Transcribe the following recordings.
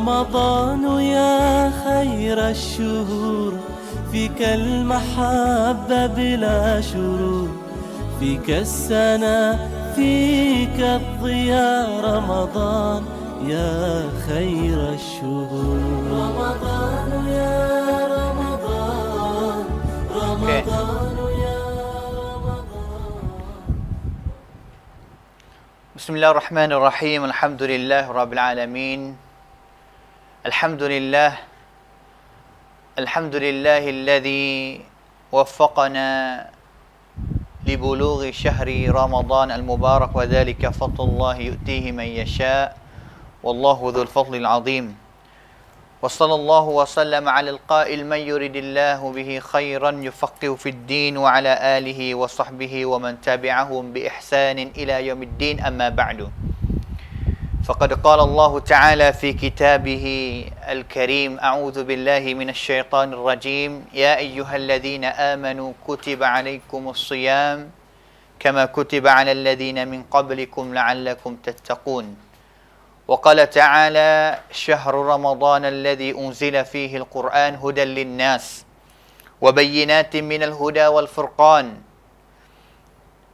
رمضان يا خير الشهور فيك المحبة بلا شرور فيك السنة فيك الضياء رمضان يا خير الشهور رمضان يا رمضان رمضان يا رمضان. بسم الله الرحمن الرحيم. الحمد لله رب العالمين. الحمد لله الذي وفقنا لبلوغ شهر رمضان المبارك وذلك فضل الله يؤتيه من يشاء والله ذو الفضل العظيم. وصلى الله وسلم على القائل من يرد الله به خيرا يفقه في الدين وعلى آله وصحبه ومن تبعهم بإحسان إلى يوم الدين. أما بعد، فقد قال الله تعالى في كتابه الكريم: أعوذ بالله من الشيطان الرجيم. يا أيها الذين آمنوا كتب عليكم الصيام كما كتب على الذين من قبلكم لعلكم تتقون. وقال تعالى: شهر رمضان الذي أنزل فيه القرآن هدى للناس وبينات من الهدى والفرقان.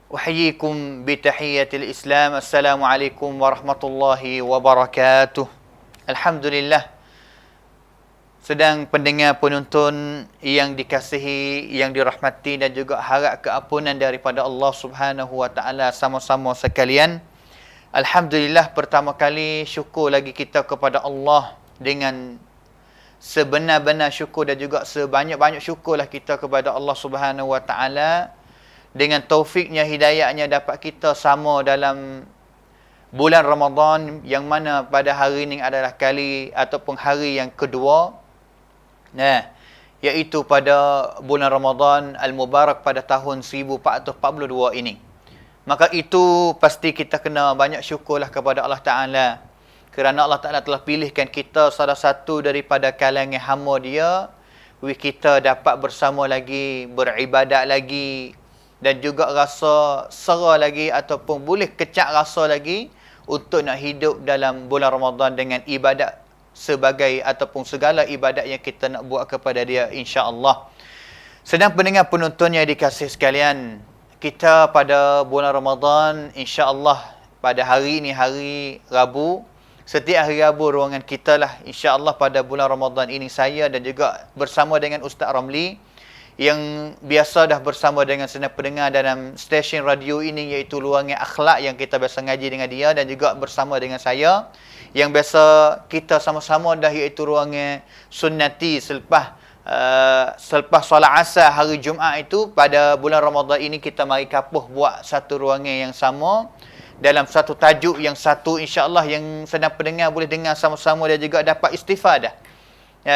أحييكم بتحية الإسلام. السلام عليكم ورحمة الله وبركاته. Alhamdulillah, sedang pendengar penonton yang dikasihi, yang dirahmati dan juga harap keampunan daripada Allah Subhanahu wa taala sama-sama sekalian. Alhamdulillah, pertama kali syukur lagi kita kepada Allah dengan sebenar-benar syukur dan juga sebanyak-banyak syukurlah kita kepada Allah Subhanahu wa taala dengan taufiknya, hidayahnya dapat kita sama dalam bulan Ramadan yang mana pada hari ini adalah kali ataupun hari yang kedua, iaitu pada bulan Ramadan Al-Mubarak pada tahun 1442 ini. Maka itu pasti kita kena banyak syukurlah kepada Allah Ta'ala, kerana Allah Ta'ala telah pilihkan kita salah satu daripada kalangan hamba Dia, kita dapat bersama lagi, beribadat lagi, dan juga rasa sera lagi ataupun boleh kecak rasa lagi untuk nak hidup dalam bulan Ramadan dengan ibadat sebagai ataupun segala ibadat yang kita nak buat kepada Dia, insya-Allah. Sedang pendengar penonton yang dikasihi sekalian, kita pada bulan Ramadan, insya-Allah pada hari ini, hari Rabu, setiap hari Rabu ruangan kita lah, insya-Allah pada bulan Ramadan ini saya dan juga bersama dengan Ustaz Ramli yang biasa dah bersama dengan senang pendengar dalam stesen radio ini, iaitu Luangan Akhlak yang kita biasa ngaji dengan dia, dan juga bersama dengan saya yang biasa kita sama-sama dah, iaitu Ruangan Sunnati selepas solat asar hari Jumaat itu. Pada bulan Ramadan ini kita mari kapuh buat satu ruangan yang sama dalam satu tajuk yang satu, insya-Allah, yang sedang pendengar boleh dengar sama-sama dan juga dapat istifadah.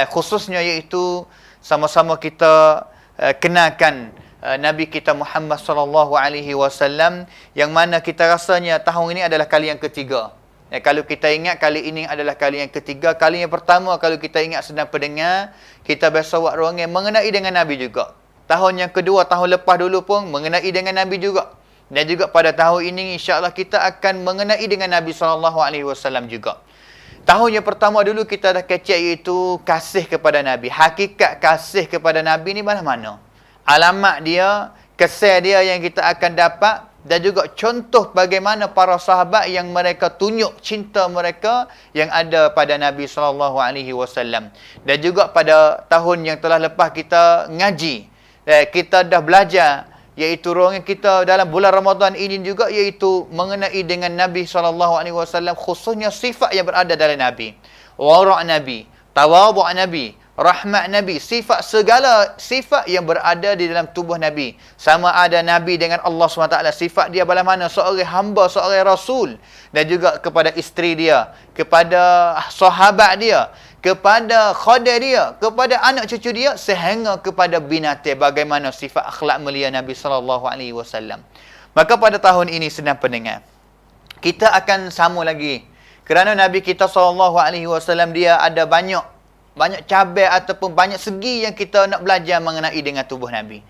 Khususnya iaitu sama-sama kita kenalkan Nabi kita Muhammad sallallahu alaihi wasallam, yang mana kita rasanya tahun ini adalah kali yang ketiga. Kalau kita ingat, kali ini adalah kali yang ketiga. Kali yang pertama, kalau kita ingat sedang pendengar, kita biasa buat ruangan mengenai dengan Nabi juga. Tahun yang kedua, tahun lepas dulu pun mengenai dengan Nabi juga. Dan juga pada tahun ini, insya-Allah kita akan mengenai dengan Nabi sallallahu alaihi wasallam juga. Tahun yang pertama dulu kita dah kecek, iaitu kasih kepada Nabi. Hakikat kasih kepada Nabi ni mana-mana. Alamat dia, kesan dia yang kita akan dapat, dan juga contoh bagaimana para sahabat yang mereka tunjuk cinta mereka yang ada pada Nabi sallallahu alaihi wasallam. Dan juga pada tahun yang telah lepas kita ngaji, kita dah belajar, iaitu ruangan kita dalam bulan Ramadan ini juga, iaitu mengenai dengan Nabi SAW, khususnya sifat yang berada dalam Nabi. Wara' Nabi, tawadhu' Nabi, rahmat Nabi, sifat, segala sifat yang berada di dalam tubuh Nabi. Sama ada Nabi dengan Allah SWT, sifat dia bagaimana seorang hamba, seorang Rasul, dan juga kepada isteri dia, kepada sahabat dia, kepada khadir dia, kepada anak cucu dia, sehingga kepada binatang, bagaimana sifat akhlak mulia Nabi SAW. Maka pada tahun ini, sedang pendengar, kita akan sama lagi, kerana Nabi kita SAW dia ada banyak cabar ataupun banyak segi yang kita nak belajar mengenai dengan tubuh Nabi.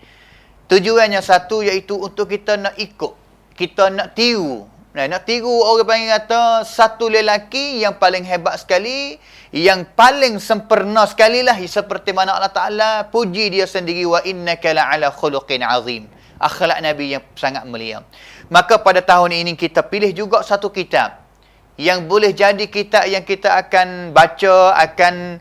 Tujuannya satu, iaitu untuk kita nak ikut, kita nak tiru Nak tiru orang panggil kata satu lelaki yang paling hebat sekali, yang paling sempurna sekali lah, seperti mana Allah Ta'ala puji dia sendiri, wa innaka la'ala khuluqin azim. Akhlak Nabi yang sangat mulia. Maka pada tahun ini kita pilih juga satu kitab yang boleh jadi kitab yang kita akan baca, akan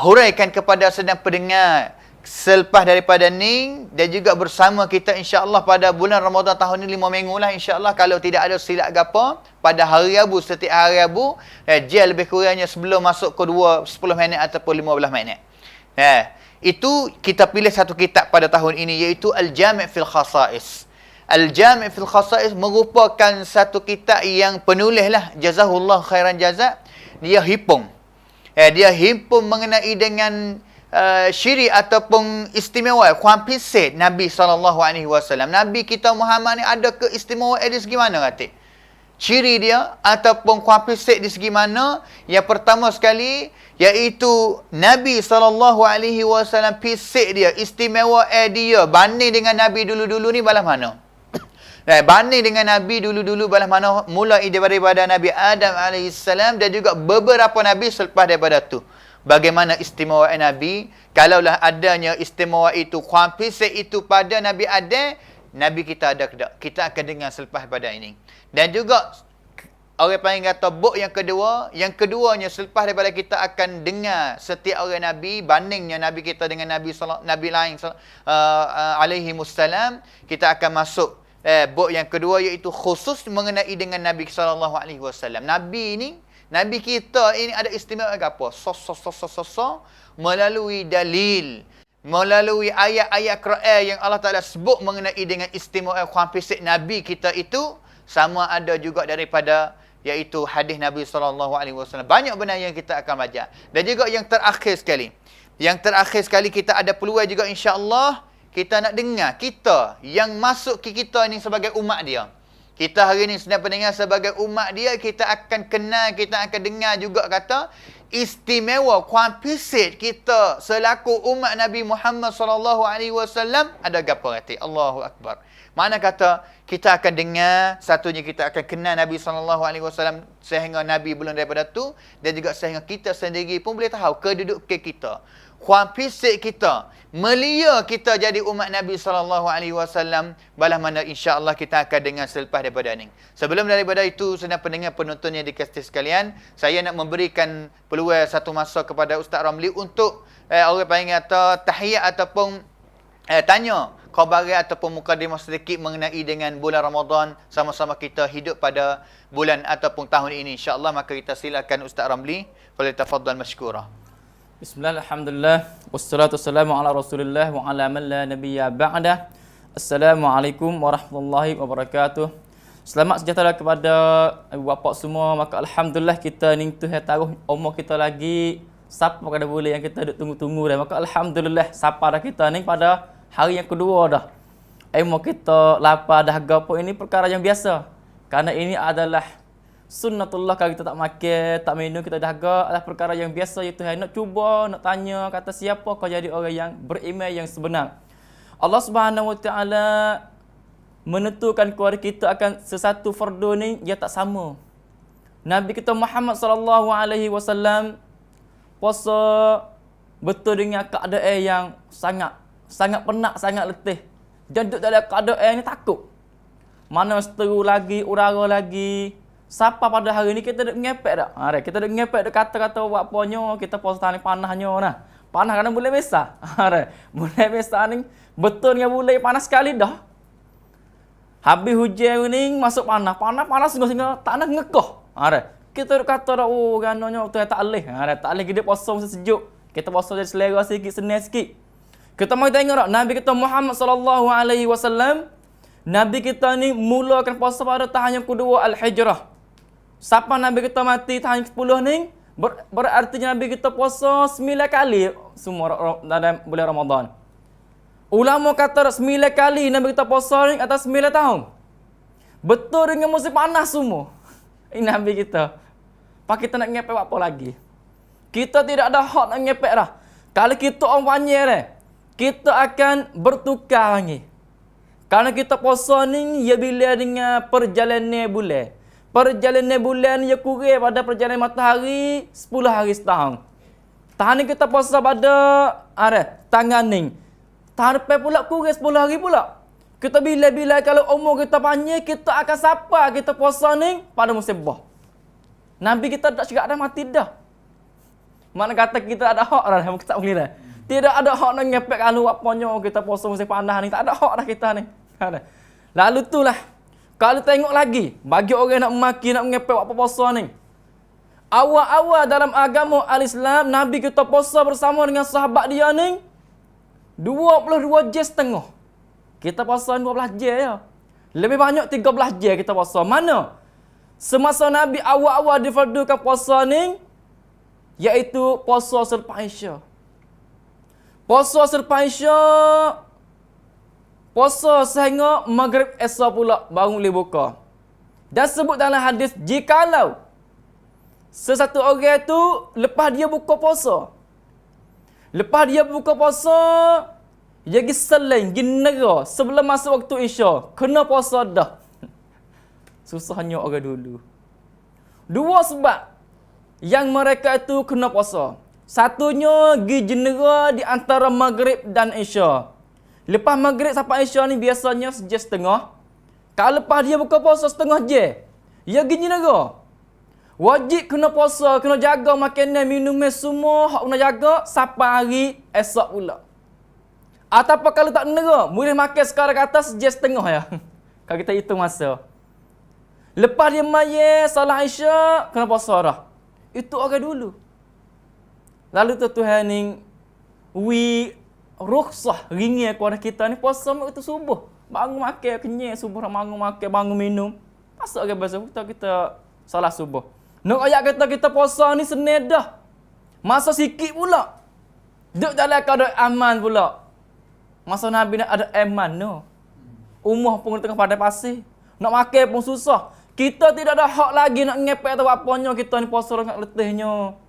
huraikan kepada sedang pendengar selepas daripada ni, dan juga bersama kita insya-Allah pada bulan Ramadan tahun ni 5 minggu lah insya-Allah, kalau tidak ada silap gapo pada hari Rabu, setiap hari Rabu jel lebih kurangnya sebelum masuk ke 10 minit ataupun 15 minit. Itu kita pilih satu kitab pada tahun ini, iaitu Al-Jami' fil Khasa'is. Al-Jami' fil Khasa'is merupakan satu kitab yang penulis lah, jazahullah khairan jazak, dia himpun. Dia himpun mengenai dengan syiri ataupun istimewa, kuampisit Nabi SAW. Nabi kita Muhammad ni ada keistimewaan di segi mana kata? Ciri dia ataupun kuampisit di segi mana? Yang pertama sekali, iaitu Nabi SAW pisik dia, istimewa dia banding dengan Nabi dulu-dulu ni balas mana? Banding dengan Nabi dulu-dulu balas mana? Mulai daripada Nabi Adam AS dan juga beberapa Nabi selepas daripada tu. Bagaimana istimewa Nabi? Kalaulah adanya istimewa itu, kuampisik itu pada Nabi Adam, Nabi kita ada ke tak? Kita akan dengar selepas pada ini. Dan juga orang panggil kata buk yang kedua, yang keduanya selepas daripada kita akan dengar setiap orang Nabi, bandingnya Nabi kita dengan Nabi lain alaihi wassalam, kita akan masuk buk yang kedua, iaitu khusus mengenai dengan Nabi sallallahu alaihi wasallam. Nabi kita ini ada istimewa apa? Melalui dalil, melalui ayat-ayat Quran yang Allah Ta'ala sebut mengenai dengan istimewa kuampisik Nabi kita itu, sama ada juga daripada iaitu hadis Nabi SAW. Banyak benda yang kita akan baca. Dan juga yang terakhir sekali, kita ada peluang juga insya-Allah kita nak dengar, kita yang masuk kita ini sebagai umat dia. Kita hari ini sedang pendengar sebagai umat dia, kita akan kenal, kita akan dengar juga kata istimewa kuampisik kita selaku umat Nabi Muhammad SAW ada gapo kata? Allahu Akbar. Mana kata kita akan dengar, satunya kita akan kenal Nabi SAW sehingga Nabi belum daripada tu, dan juga sehingga kita sendiri pun boleh tahu kedudukan kita, kuampisik kita, melia kita jadi umat Nabi SAW. Balah mana insya-Allah kita akan dengar selepas daripada ni. Sebelum daripada itu, sedang pendengar penonton yang dikasihi sekalian, saya nak memberikan peluang satu masa kepada Ustaz Ramli untuk orang panggil kata tahiyat ataupun tanya khabaran ataupun mukadimah sedikit mengenai dengan bulan Ramadan, sama-sama kita hidup pada bulan ataupun tahun ini insya-Allah. Maka kita silakan Ustaz Ramli, falyatafaddal mashkura. Bismillah, alhamdulillah, wassalatu wassalamu ala rasulillah wa ala man la nabiyya ba'dah. Assalamualaikum warahmatullahi wabarakatuh. Selamat sejahtera kepada ibu bapa semua. Maka alhamdulillah kita ni tu taruh umur kita lagi siapa pada boleh yang kita duk tunggu-tunggu dah. Maka alhamdulillah siapa dah kita ni pada hari yang kedua dah. Umur kita lapar dah gapo, ini perkara yang biasa. Karena ini adalah sunnatullah. Kalau kita tak makan, tak minum, kita dahaga adalah perkara yang biasa. Ya Tuhan nak cuba, nak tanya, kata siapa kau jadi orang yang beriman yang sebenar. Allah Subhanahu Wa Taala menentukan kepada kita akan sesuatu fardu ni dia tak sama. Nabi kita Muhammad sallallahu alaihi wasallam puasa betul dengan keadaan yang sangat penat, sangat letih. Dan duduk dalam keadaan ni takut. Mana seteru lagi, udara lagi. Siapa pada hari ni kita duk ngepek dak? Kita duk ngepek duk kata-kata buat apanyo, kita puasa tahan panahnya nah. Panas kan boleh besar. Boleh besar ni betul dengan boleh panas sekali dah. Habis hujan ni masuk panas sehingga tak nak ngekoh. Kita duk kata dak ganonyo tu tak leh. Tak leh kita puasa masa sejuk. Kita puasa jadi selera sikit, senang sikit. Kita mau tengok dak Nabi kita Muhammad sallallahu alaihi wasallam, Nabi kita ni mulakan puasa pada tahun yang kedua Al-Hijrah. Siapa Nabi kita mati tahun ke-10 ni, berarti Nabi kita puasa 9 kali semua dalam bulan Ramadan. Ulama kata 9 kali Nabi kita puasa ni atas 9 tahun. Betul dengan musim panas semua. Ini Nabi kita. Pak kita nak ngepek apa lagi? Kita tidak ada hak nak ngepek dah. Kalau kita orang panjang dah, kita akan bertukar lagi. Karena kita puasa ni ya bila dengan perjalanan bulan. Perjalanan bulan ni ya kurang pada perjalanan matahari 10 hari setahun. Tahun ni kita puasa pada tangan ni. Tahun depan pula kurang 10 hari pula. Kita bila-bila kalau umur kita panjang, kita akan sapa kita puasa ni pada musim bah. Nabi kita tak cakap dah mati dah. Mana kata kita ada hak dah, kita tak boleh dah. Tidak ada hak nak ngepek kalau apanya kita puasa musim panas ni. Tak ada hak dah kita ni. Lalu tu lah. Kalau tengok lagi, bagi orang nak memaki, nak mengepek apa puasa ni. Awal-awal dalam agama al-Islam, Nabi kita puasa bersama dengan sahabat dia ni 22 jam setengah. Kita puasa 12 jam ya. Lebih banyak 13 jam kita puasa. Mana? Semasa Nabi awal-awal difardukan puasa ni, iaitu puasa selepas Isya. Puasa selepas Isya, puasa sehingga maghrib esok pula baru boleh buka. Dan sebut dalam hadis, jikalau sesuatu orang tu lepas dia buka puasa, lepas dia buka puasa, dia pergi selain, pergi nera sebelum masuk waktu Isya, kena puasa dah. Susahnya orang dulu. Dua sebab yang mereka itu kena puasa. Satunya, pergi jenera di antara maghrib dan Isya. Lepas maghrib sampai Isya ni biasanya sejam setengah. Kalau lepas dia buka puasa setengah jam, dia pergi jenera. Wajib kena puasa, kena jaga makanan, minumnya semua, hak kena jaga sampai hari esok pula. Ataupun kalau tak nera, boleh makan sekarang kata sejam setengah ya. Kalau kita hitung masa. Lepas dia mayat, salat Isya, kena puasa dah. Itu orang dulu. Lalu tu Tuhan ni, rukhsah ringin kepada kita ni puasa waktu subuh. Bangun makan, kenyang subuh, bangun makan, bangun minum. Pasal orang biasa kita salat subuh. Nak ayat kata kita puasa ni senang dah. Masa sikit pula. Duduk dalam keadaan aman pula. Masa Nabi nak ada aman no. Umur pun tengah pada pasir. Nak makan pun susah. Kita tidak ada hak lagi nak ngepek atau apanya kita ni puasa dengan letihnya.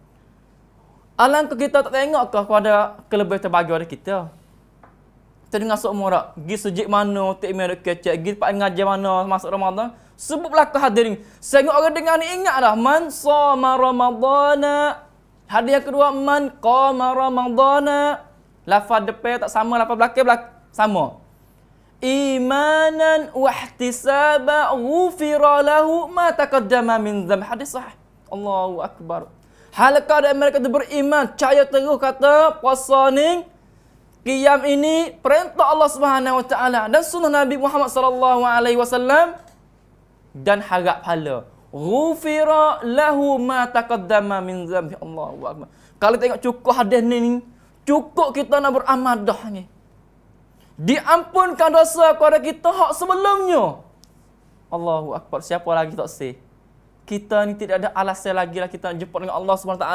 Alangkah kita tak tengok ke kepada kelebihan terbagi oleh kita. Kita dengar seumur tak? Pergi sejik mana, tak imam duk kecek, pergi tempat ngajar mana masuk Ramadan. Sebutlah ke hadirin. Sehingga orang dengar ni ingat dah. Man sama Ramadana. Hadis yang kedua, man qama Ramadana. Lafaz depan tak sama, lafaz belakang sama. Imanan wa ihtisaba ghufira lahu ma taqaddama min dzambi. Hadis sahih. Allahu akbar. Halakah dan mereka itu beriman, percaya terus kata puasa ni, qiyam ini perintah Allah Subhanahu wa taala dan sunnah Nabi Muhammad sallallahu alaihi wasallam dan harap pahala. Ghufira lahu ma taqaddama min dzambi. Allahu akbar. Kalau tengok cukup hadis ni, cukup kita nak beramal dah ni. Diampunkan dosa kepada kita hak sebelumnya. Allahu akbar. Siapa lagi tak say? Kita ni tidak ada alasan lagi lah kita nak jumpa dengan Allah SWT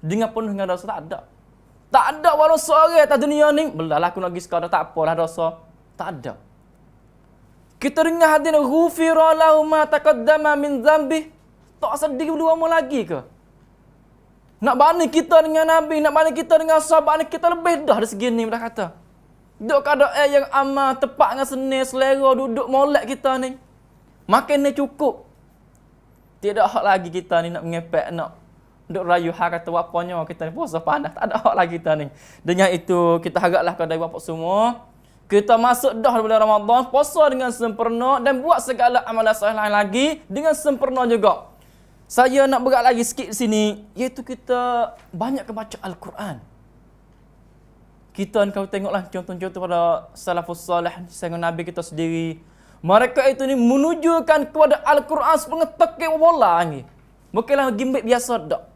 dengan penuh dengan dosa. Tak ada. Tak ada walau seorang atas dunia ni. Belah aku nak pergi sekarang, tak apalah dosa. Tak ada. Kita dengar hadis ghufira lahu ma taqaddama min dzambi. Tak sedih berdua mau lagi ke? Nak banding kita dengan Nabi, nak banding kita dengan sahabat ni, kita lebih dah dari segini dah kata. Duduk keadaan yang aman, tepat dengan senang, selera, duduk molek kita ni. Makin ni cukup. Tidak hak lagi kita ni nak mengepek, nak duk rayu hak kata apanya kita ni puasa panas. Tak ada hak lagi kita ni. Dengan itu kita haraplah kepada bapak semua, kita masuk dah bulan Ramadan, puasa dengan sempurna dan buat segala amalan soleh lain lagi dengan sempurna juga. Saya nak berat lagi sikit di sini, iaitu kita banyak baca Al-Quran. Kita ni kau tengoklah contoh-contoh pada salafus salih, sehingga Nabi kita sendiri. Mereka itu ni menunjukkan kepada Al-Quran sebagai tekik bola ni. Bukanlah gimbit biasa tak.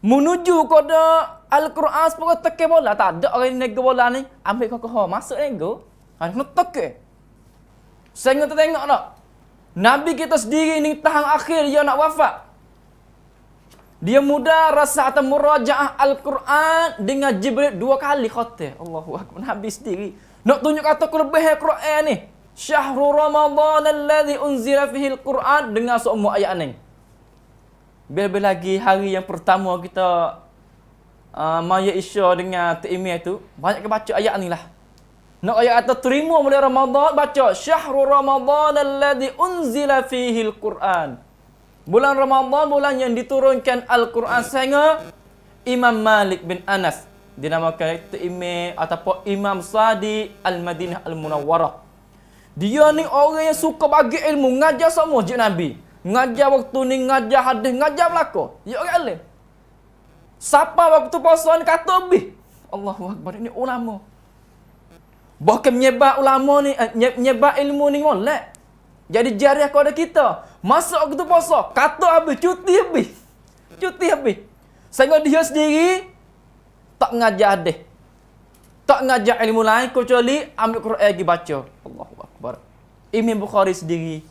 Menuju kepada Al-Quran sebagai tekik bola. Tak ada orang yang nego bola ni. Ambil kau masuk nego. Kena tekik. Sehingga kita tengok tak. Nabi kita sendiri ni tahun akhir dia nak wafat. Dia muda rasa atau murajaah Al-Quran dengan Jibril 2 kali khatam. Allahu akbar. Nabi sendiri nak tunjuk kata kelebihan Quran ni. Syahrul Ramadan alladhi unzila fihi al-Quran dengan semua ayat ni. Bila lagi hari yang pertama kita Maya Isya dengan Ta'imiyah tu, banyak baca ayat ni lah. Nak ayat kata terima bulan Ramadan, baca syahrul Ramadan alladzi unzila fihi al-Quran. Bulan Ramadan bulan yang diturunkan Al-Quran. Sehingga Imam Malik bin Anas dinamakan itu imam ataupun Imam Sadi Al-Madinah Al-Munawwarah. Dia ni orang yang suka bagi ilmu, ngajar semua masjid Nabi. Ngajar waktu ni, ngajar hadis, ngajar belaka. Ya orang alim. Siapa waktu puasa ni kata lebih. Allahu Akbar, ini ulama. Bahkan menyebar ulama ni, menyebar ilmu ni molek. Jadi jariah kepada kita. Masuk waktu puasa, kata habis, cuti habis. Cuti habis. Sehingga dia sendiri tak mengajar hadis. Tak mengajar ilmu lain kecuali ambil Quran lagi baca. Allahu Akbar. Imam Bukhari sendiri.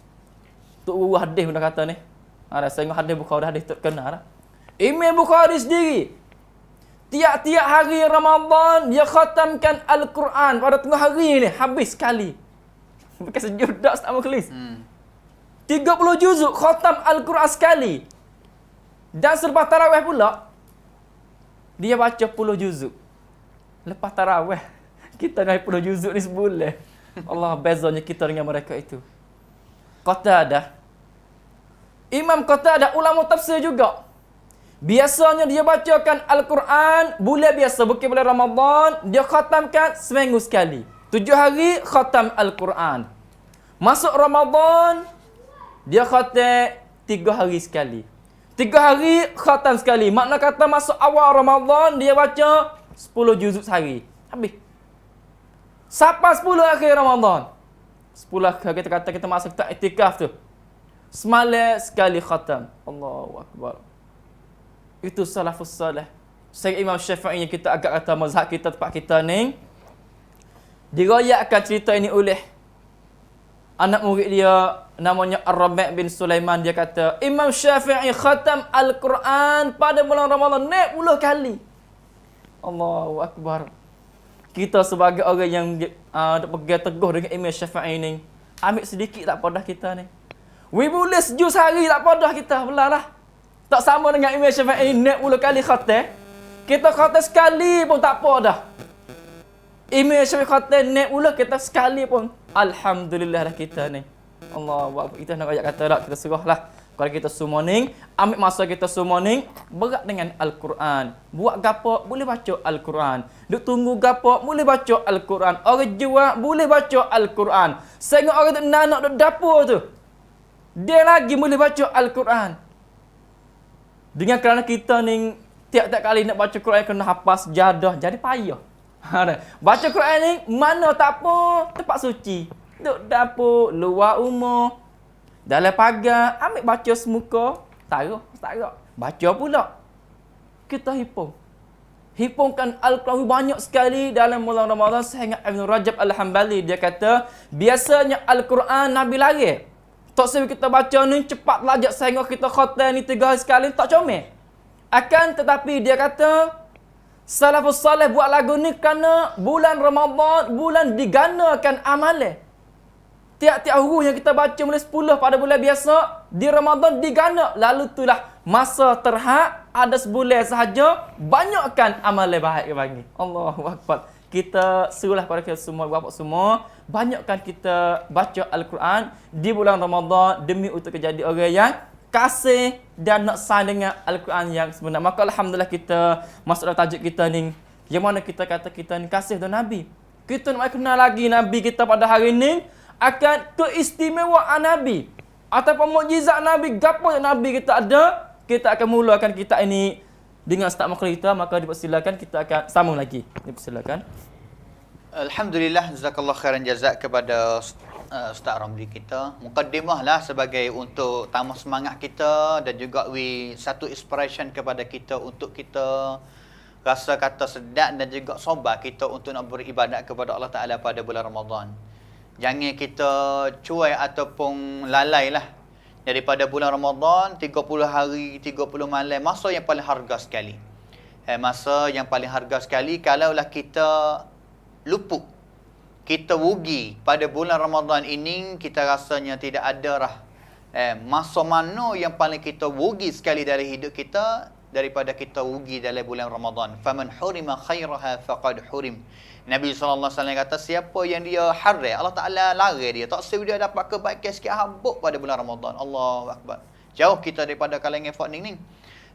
Tok guru hadis benda kata ni. Ada sehingga hadis Bukhari hadis terkenal. Imam Bukhari sendiri. Tiap-tiap hari Ramadan dia khatamkan Al-Quran pada tengah hari ni habis sekali. Bukan sejudak tak makhlis. 30 juzuk khatam Al-Quran sekali. Dan selepas tarawih pula dia baca 10 juzuk. Lepas tarawih kita naik 10 juzuk ni sebulan. Allah, bezanya kita dengan mereka itu. Qatadah. Imam Qatadah ulama tafsir juga. Biasanya dia bacakan Al-Quran bulan biasa, bukan bulan Ramadan, dia khatamkan seminggu sekali. 7 hari khatam Al-Quran. Masuk Ramadan, dia khatam 3 hari sekali. 3 hari khatam sekali. Makna kata masuk awal Ramadan, dia baca 10 juzuk sehari. Habis. Sampai 10 akhir Ramadan. 10 akhir kita kata kita masuk tak iktikaf tu. Semalam sekali khatam. Allahu Akbar. Itu salafus salih. Saya Imam Syafi'i yang kita agak kata mazhab kita tempat kita ni. Dirayakan cerita ini oleh anak murid dia namanya Ar-Rabi' bin Sulaiman. Dia kata Imam Syafi'i khatam Al-Quran pada bulan Ramadan 10 kali. Allahu Akbar. Kita sebagai orang yang pegang teguh dengan Imam Syafi'i ni, ambil sedikit tak apa dah kita ni. We boleh sejus hari tak apa dah kita. Belalah. Tak sama dengan Imam Syafi'i 10 kali khatam. Kita khatam sekali pun tak apa dah. Imam Syafi'i khatam 10 kita sekali pun alhamdulillah lah kita ni. Allah, kita nak ayat kata tak, kita serahlah. Kalau kita semua ni, ambil masa kita semua ni berat dengan Al-Quran. Buat gapo boleh baca Al-Quran. Duk tunggu gapo boleh baca Al-Quran. Orang jual boleh baca Al-Quran. Sehingga orang tu nak duk dapur tu, dia lagi boleh baca Al-Quran. Dengan kerana kita ni tiap-tiap kali nak baca Quran kena hafaz sejadah, jadi payah. Baca Quran ni mana tak apa, tempat suci. Duk dapur, luar rumah, dalam pagar, ambil baca semuka, taruh. Baca pula. Kita hipung. Hipungkan Al-Quran banyak sekali dalam bulan Ramadan. Sehingga Ibn Rajab Al-Hambali dia kata, biasanya Al-Quran Nabi lari. Tak sebab kita baca ni cepat lajak sehingga kita khatam ni 3 hari sekali, tak comel. Akan tetapi dia kata, salafus salih buat lagu ni kerana bulan Ramadan, bulan diganakan amalan. Tiap-tiap huruf yang kita baca mulai 10 pada bulan biasa, di Ramadan digana. Lalu itulah masa terhad, ada sebulan sahaja, banyakkan amalan baik bagi. Allahu Akbar. Kita suruhlah kepada kita semua, bapa semua, banyakkan kita baca Al-Quran di bulan Ramadan demi untuk jadi orang yang kasih dan nak sayang dengan Al-Quran yang sebenar. Maka alhamdulillah kita masuk dalam tajuk kita ni, yang mana kita kata kita ni kasih dan Nabi. Kita nak kenal lagi Nabi kita pada hari ni, akan keistimewaan Nabi ataupun mukjizat Nabi, gapo yang Nabi kita ada. Kita akan mulakan kita ini dengan start makhluk kita, maka dipersilakan kita akan sambung lagi. Dipersilakan. Alhamdulillah, jazakallah khairan jazak kepada Ustaz Ramli kita. Mukaddimah lah sebagai untuk tambah semangat kita dan juga satu inspiration kepada kita untuk kita rasa kata sedap dan juga sabar kita untuk nak beribadat kepada Allah Ta'ala pada bulan Ramadan. Jangan kita cuai ataupun lalai lah. Daripada bulan Ramadan, 30 hari, 30 malam, masa yang paling harga sekali. Masa yang paling harga sekali, kalaulah kita luput, kita rugi pada bulan Ramadan ini, kita rasanya tidak ada masa mana yang paling kita rugi sekali dari hidup kita, daripada kita rugi dalam bulan Ramadan. Faman hurima khairaha faqad hurim. Nabi SAW kata, siapa yang dia haram, Allah Ta'ala larang dia. Tak sesuai dia dapat kebaikan sikit habuk pada bulan Ramadan. Allahu Akbar. Jauh kita daripada kalangan faqning ni.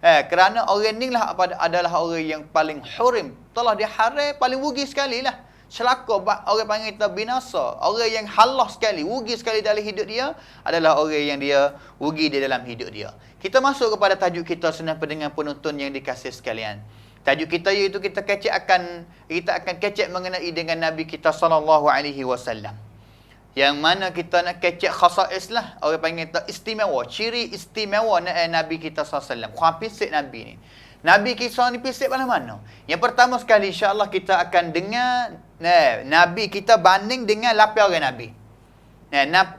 Kerana orang ni lah adalah orang yang paling hurim. Telah dia haram, paling rugi sekali lah. Celaka, orang panggil kita binasa. Orang yang halah sekali, rugi sekali dalam hidup dia adalah orang yang dia rugi di dalam hidup dia. Kita masuk kepada tajuk kita, senang pendengar penonton yang dikasih sekalian. Tajuk kita iaitu kita akan kecek mengenai dengan Nabi kita SAW. Yang mana kita nak kecek khasais lah. Orang panggil kita istimewa, ciri istimewa Nabi kita SAW. Kurang pisik Nabi ni. Nabi kisah ni pisik mana-mana. Yang pertama sekali insya-Allah kita akan dengar Nabi kita banding dengan lapan orang Nabi.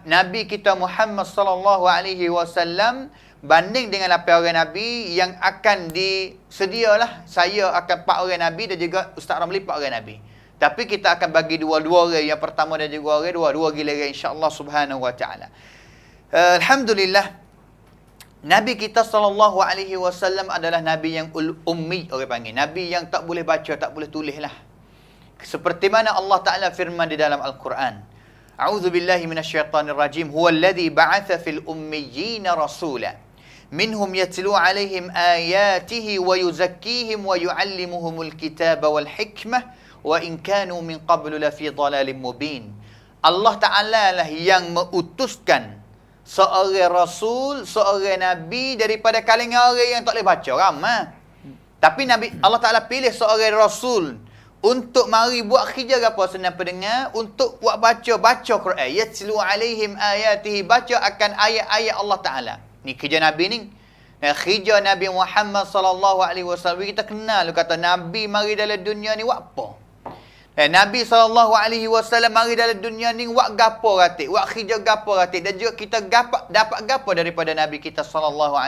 Nabi kita Muhammad sallallahu alaihi wasallam banding dengan lapan orang Nabi yang akan disedialah. Saya akan 4 orang Nabi dan juga Ustaz Ramli 4 orang Nabi. Tapi kita akan bagi dua-dua orang. Yang pertama dan juga orang dua giliran insya-Allah subhanahu wa ta'ala. Alhamdulillah. Nabi kita sallallahu alaihi wasallam adalah nabi yang ummi, orang panggil. Nabi yang tak boleh baca, tak boleh tulis lah. Seperti mana Allah Taala firman di dalam Al-Quran. A'udzubillahi minasyaitonirrajim. Huwallazi ba'atha fil ummiyina rasula minhum yatlu 'alaihim ayatihi wa yuzakkihim wa yu'allimuhumul kitaba wal hikmah wa in kanu min qablu lafi dhalalin mubin. Allah Taala lah yang mengutuskan seorang rasul, seorang nabi daripada kalangan orang yang tak boleh baca, ramai. Tapi Allah Taala pilih seorang rasul untuk mari buat kerja apa senang pendengar, untuk buat baca Quran. Yatlu alaihim ayatihi, baca akan ayat-ayat Allah Taala. Ni kerja nabi ni. Nah, kerja Nabi Muhammad sallallahu alaihi wasallam kita kenal kata nabi mari dalam dunia ni buat apa? Nabi SAW mari dalam dunia ni buat gapo ratik, buat kerja gapo ratik, dan juga kita dapat gapo daripada Nabi kita SAW.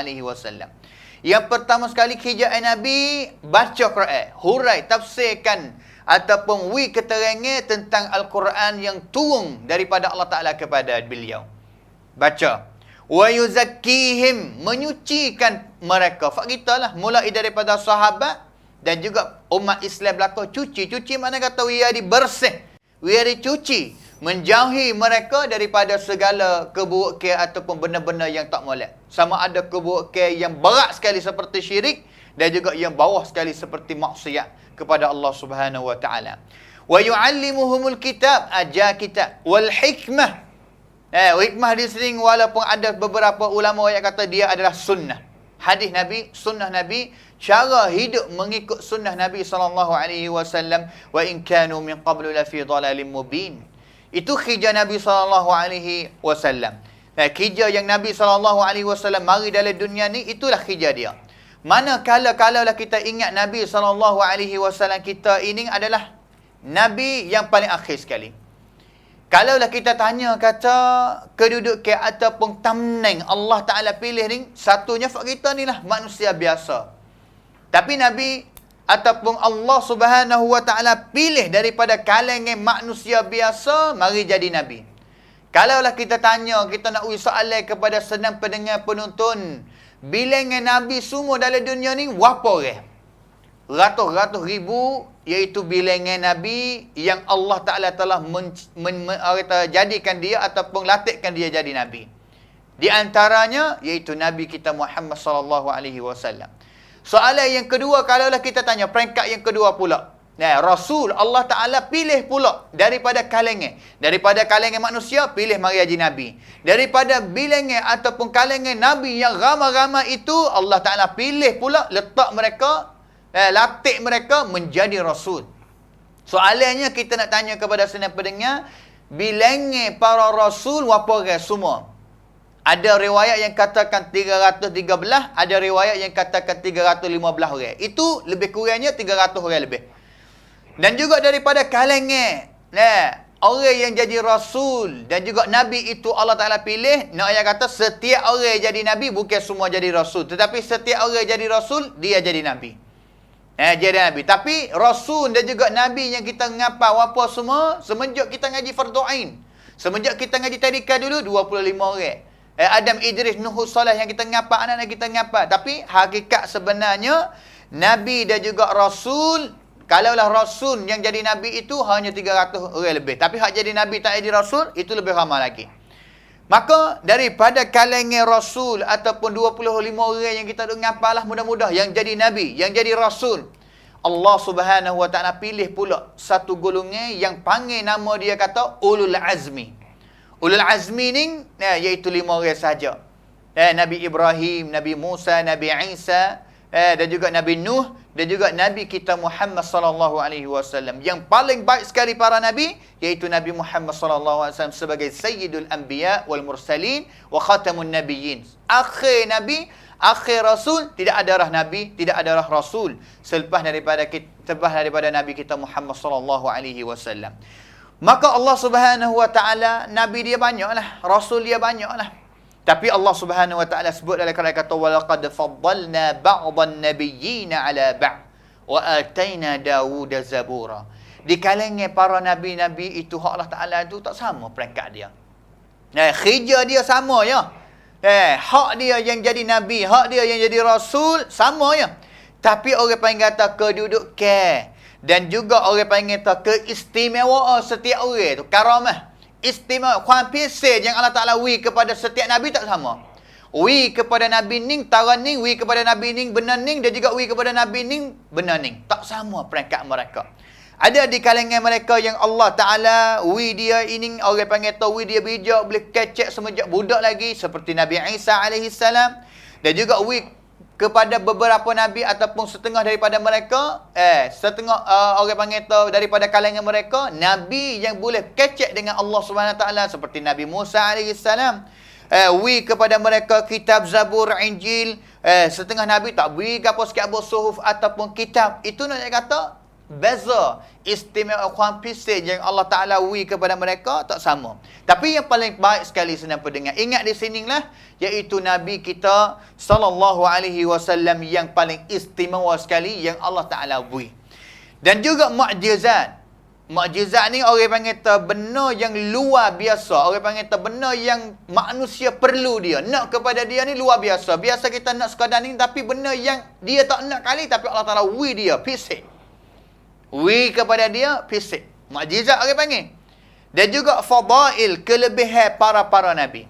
Yang pertama sekali kerja Nabi baca Quran, hurai tafsirkan ataupun keterangan tentang Al-Quran yang turun daripada Allah Taala kepada beliau. Baca. Wa yuzakkihim, menyucikan mereka. Fak kita lah mulai daripada sahabat dan juga umat Islam belaka cuci mana kata wiari bersih, wiari cuci, menjauhi mereka daripada segala keburukan ataupun benda-benda yang tak molek. Sama ada keburukan yang berat sekali seperti syirik dan juga yang bawah sekali seperti maksiat kepada Allah Subhanahu wa taala. Wa yu'allimuhumul kitab, ajar kitab, wal hikmah. Hikmah di sini walaupun ada beberapa ulama yang kata dia adalah sunnah. Hadis Nabi, sunnah Nabi, cara hidup mengikut sunnah Nabi sallallahu alaihi wasallam, wa in kanu min qablu la fi dhalalin mubin. Itu kerja Nabi sallallahu alaihi wasallam. Kerja yang Nabi sallallahu alaihi wasallam mari dalam dunia ni, itulah kerja dia. Manakala kalaulah kita ingat Nabi sallallahu alaihi wasallam kita ini adalah nabi yang paling akhir sekali. Kalaulah kita tanya kata kedudukan ataupun tamneng Allah Ta'ala pilih ni, satunya fak kita ni lah manusia biasa. Tapi Nabi ataupun Allah Subhanahu Wa Ta'ala pilih daripada kalangan manusia biasa, mari jadi Nabi. Kalaulah kita tanya, kita nak uji soalan kepada senang pendengar penonton, bilangan Nabi semua dalam dunia ni, berapa orang? Ratus-ratus ribu, iaitu bilangan Nabi yang Allah Ta'ala telah jadikan dia ataupun latihkan dia jadi Nabi. Di antaranya, iaitu Nabi kita Muhammad SAW. Soalan yang kedua, kalaulah kita tanya, peringkat yang kedua pula. Rasul Allah Ta'ala pilih pula daripada kalangan manusia, pilih mari jadi Nabi. Daripada bilangan ataupun kalangan Nabi yang ramai-ramai itu, Allah Ta'ala pilih pula, letak mereka, latih mereka menjadi Rasul. Soalannya kita nak tanya kepada senang pendengar, bilangan para Rasul berapa orang semua? Ada riwayat yang katakan 313, ada riwayat yang katakan 315 orang. Itu lebih kurangnya 300 orang lebih. Dan juga daripada kalangan orang yang jadi Rasul dan juga Nabi itu Allah Ta'ala pilih. Nak ayat kata setiap orang jadi Nabi, bukan semua jadi Rasul. Tetapi setiap orang jadi Rasul, dia jadi Nabi. Jadi Nabi. Tapi Rasul dan juga Nabi yang kita ngapal apa semua, semenjak kita ngaji Fardu Ain, semenjak kita ngaji tadika dulu, 25 orang. Adam, Idris, Nuh, Saleh yang kita ngapa, anak-anak kita ngapa. Tapi hakikat sebenarnya Nabi dan juga Rasul, kalaulah Rasul yang jadi Nabi itu hanya 300 orang lebih. Tapi hak jadi Nabi tak jadi Rasul, itu lebih ramai lagi. Maka daripada kalangan Rasul ataupun 25 orang yang kita duk ngapalah mudah-mudah yang jadi Nabi, yang jadi Rasul, Allah Subhanahu Wa Ta'ala pilih pula satu golongan yang panggil nama dia kata Ulul Azmi. Ulul Azmi ni iaitu 5 orang saja. Nabi Ibrahim, Nabi Musa, Nabi Isa, dan juga Nabi Nuh, dan juga Nabi kita Muhammad sallallahu alaihi wasallam. Yang paling baik sekali para nabi iaitu Nabi Muhammad sallallahu alaihi wasallam sebagai sayyidul anbiya wal mursalin wa khatamun nabiyyin. Akhir nabi, akhir rasul, tidak ada rah nabi, tidak ada rah rasul selepas daripada nabi kita Muhammad sallallahu alaihi wasallam. Maka Allah Subhanahu wa taala nabi dia banyaklah, rasul dia banyaklah. Tapi Allah Subhanahu wa taala sebut dalam kata walaqad faddalna ba'dhan nabiyyina 'ala ba'd wa ataina Dawud zabura. Di kalangan para nabi-nabi itu hak Allah Taala itu tak sama peringkat dia. Khija dia sama ya. Hak dia yang jadi nabi, hak dia yang jadi rasul sama ya. Tapi orang panggil kata kedudukan dan juga orang panggil kata keistimewaan setiap orang tu, karamah. Istimewa, kuantisir yang Allah Ta'ala wi kepada setiap Nabi tak sama. Wi kepada Nabi Ning, Tara Ning, wi kepada Nabi Ning, benar Ning, dan juga wi kepada Nabi Ning, benar Ning. Tak sama peringkat mereka. Ada di kalangan mereka yang Allah Ta'ala wi dia ini, orang panggil tahu wi dia bijak, boleh kecek semenjak budak lagi, seperti Nabi Isa AS. Dan juga wi kepada beberapa Nabi ataupun setengah daripada mereka, setengah orang panggil tahu daripada kalangan mereka, Nabi yang boleh kecek dengan Allah SWT seperti Nabi Musa AS. Wi kepada mereka kitab Zabur, Injil, setengah Nabi tak wi apa sikit apa suhuf ataupun kitab. Itu nak kata beza, istimewa kuantisir yang Allah Ta'ala wi kepada mereka tak sama. Tapi yang paling baik sekali senang pendengar, ingat di sinilah, iaitu Nabi kita sallallahu alaihi wasallam yang paling istimewa sekali yang Allah Ta'ala wi. Dan juga mukjizat. Mukjizat ni orang panggil benda yang luar biasa. Orang panggil benda yang manusia perlu dia. Nak kepada dia ni luar biasa. Biasa kita nak sekadar ni, tapi benda yang dia tak nak kali, tapi Allah Ta'ala wi dia, pisik. Wi kepada dia, fisik. Mukjizat orang panggil. Dan juga fadail, kelebihan para nabi.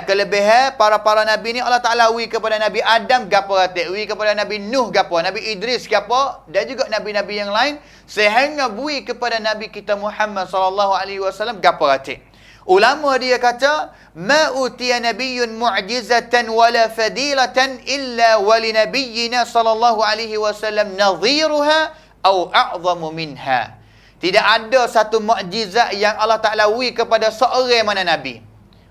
Kelebihan para nabi ni Allah Ta'ala wi kepada Nabi Adam gapo ratik, wi kepada Nabi Nuh gapo, Nabi Idris gapo, dan juga nabi-nabi yang lain, sehingga wi kepada Nabi kita Muhammad sallallahu alaihi wasallam gapo ratik. Ulama dia kata, ma utiya nabiyyun mu'jizatan wala fadilatan illa wali nabiyyina sallallahu alaihi wasallam nadhiruha au a'zamu minha. Tidak ada satu mukjizat yang Allah Ta'ala wi kepada seorang mana Nabi.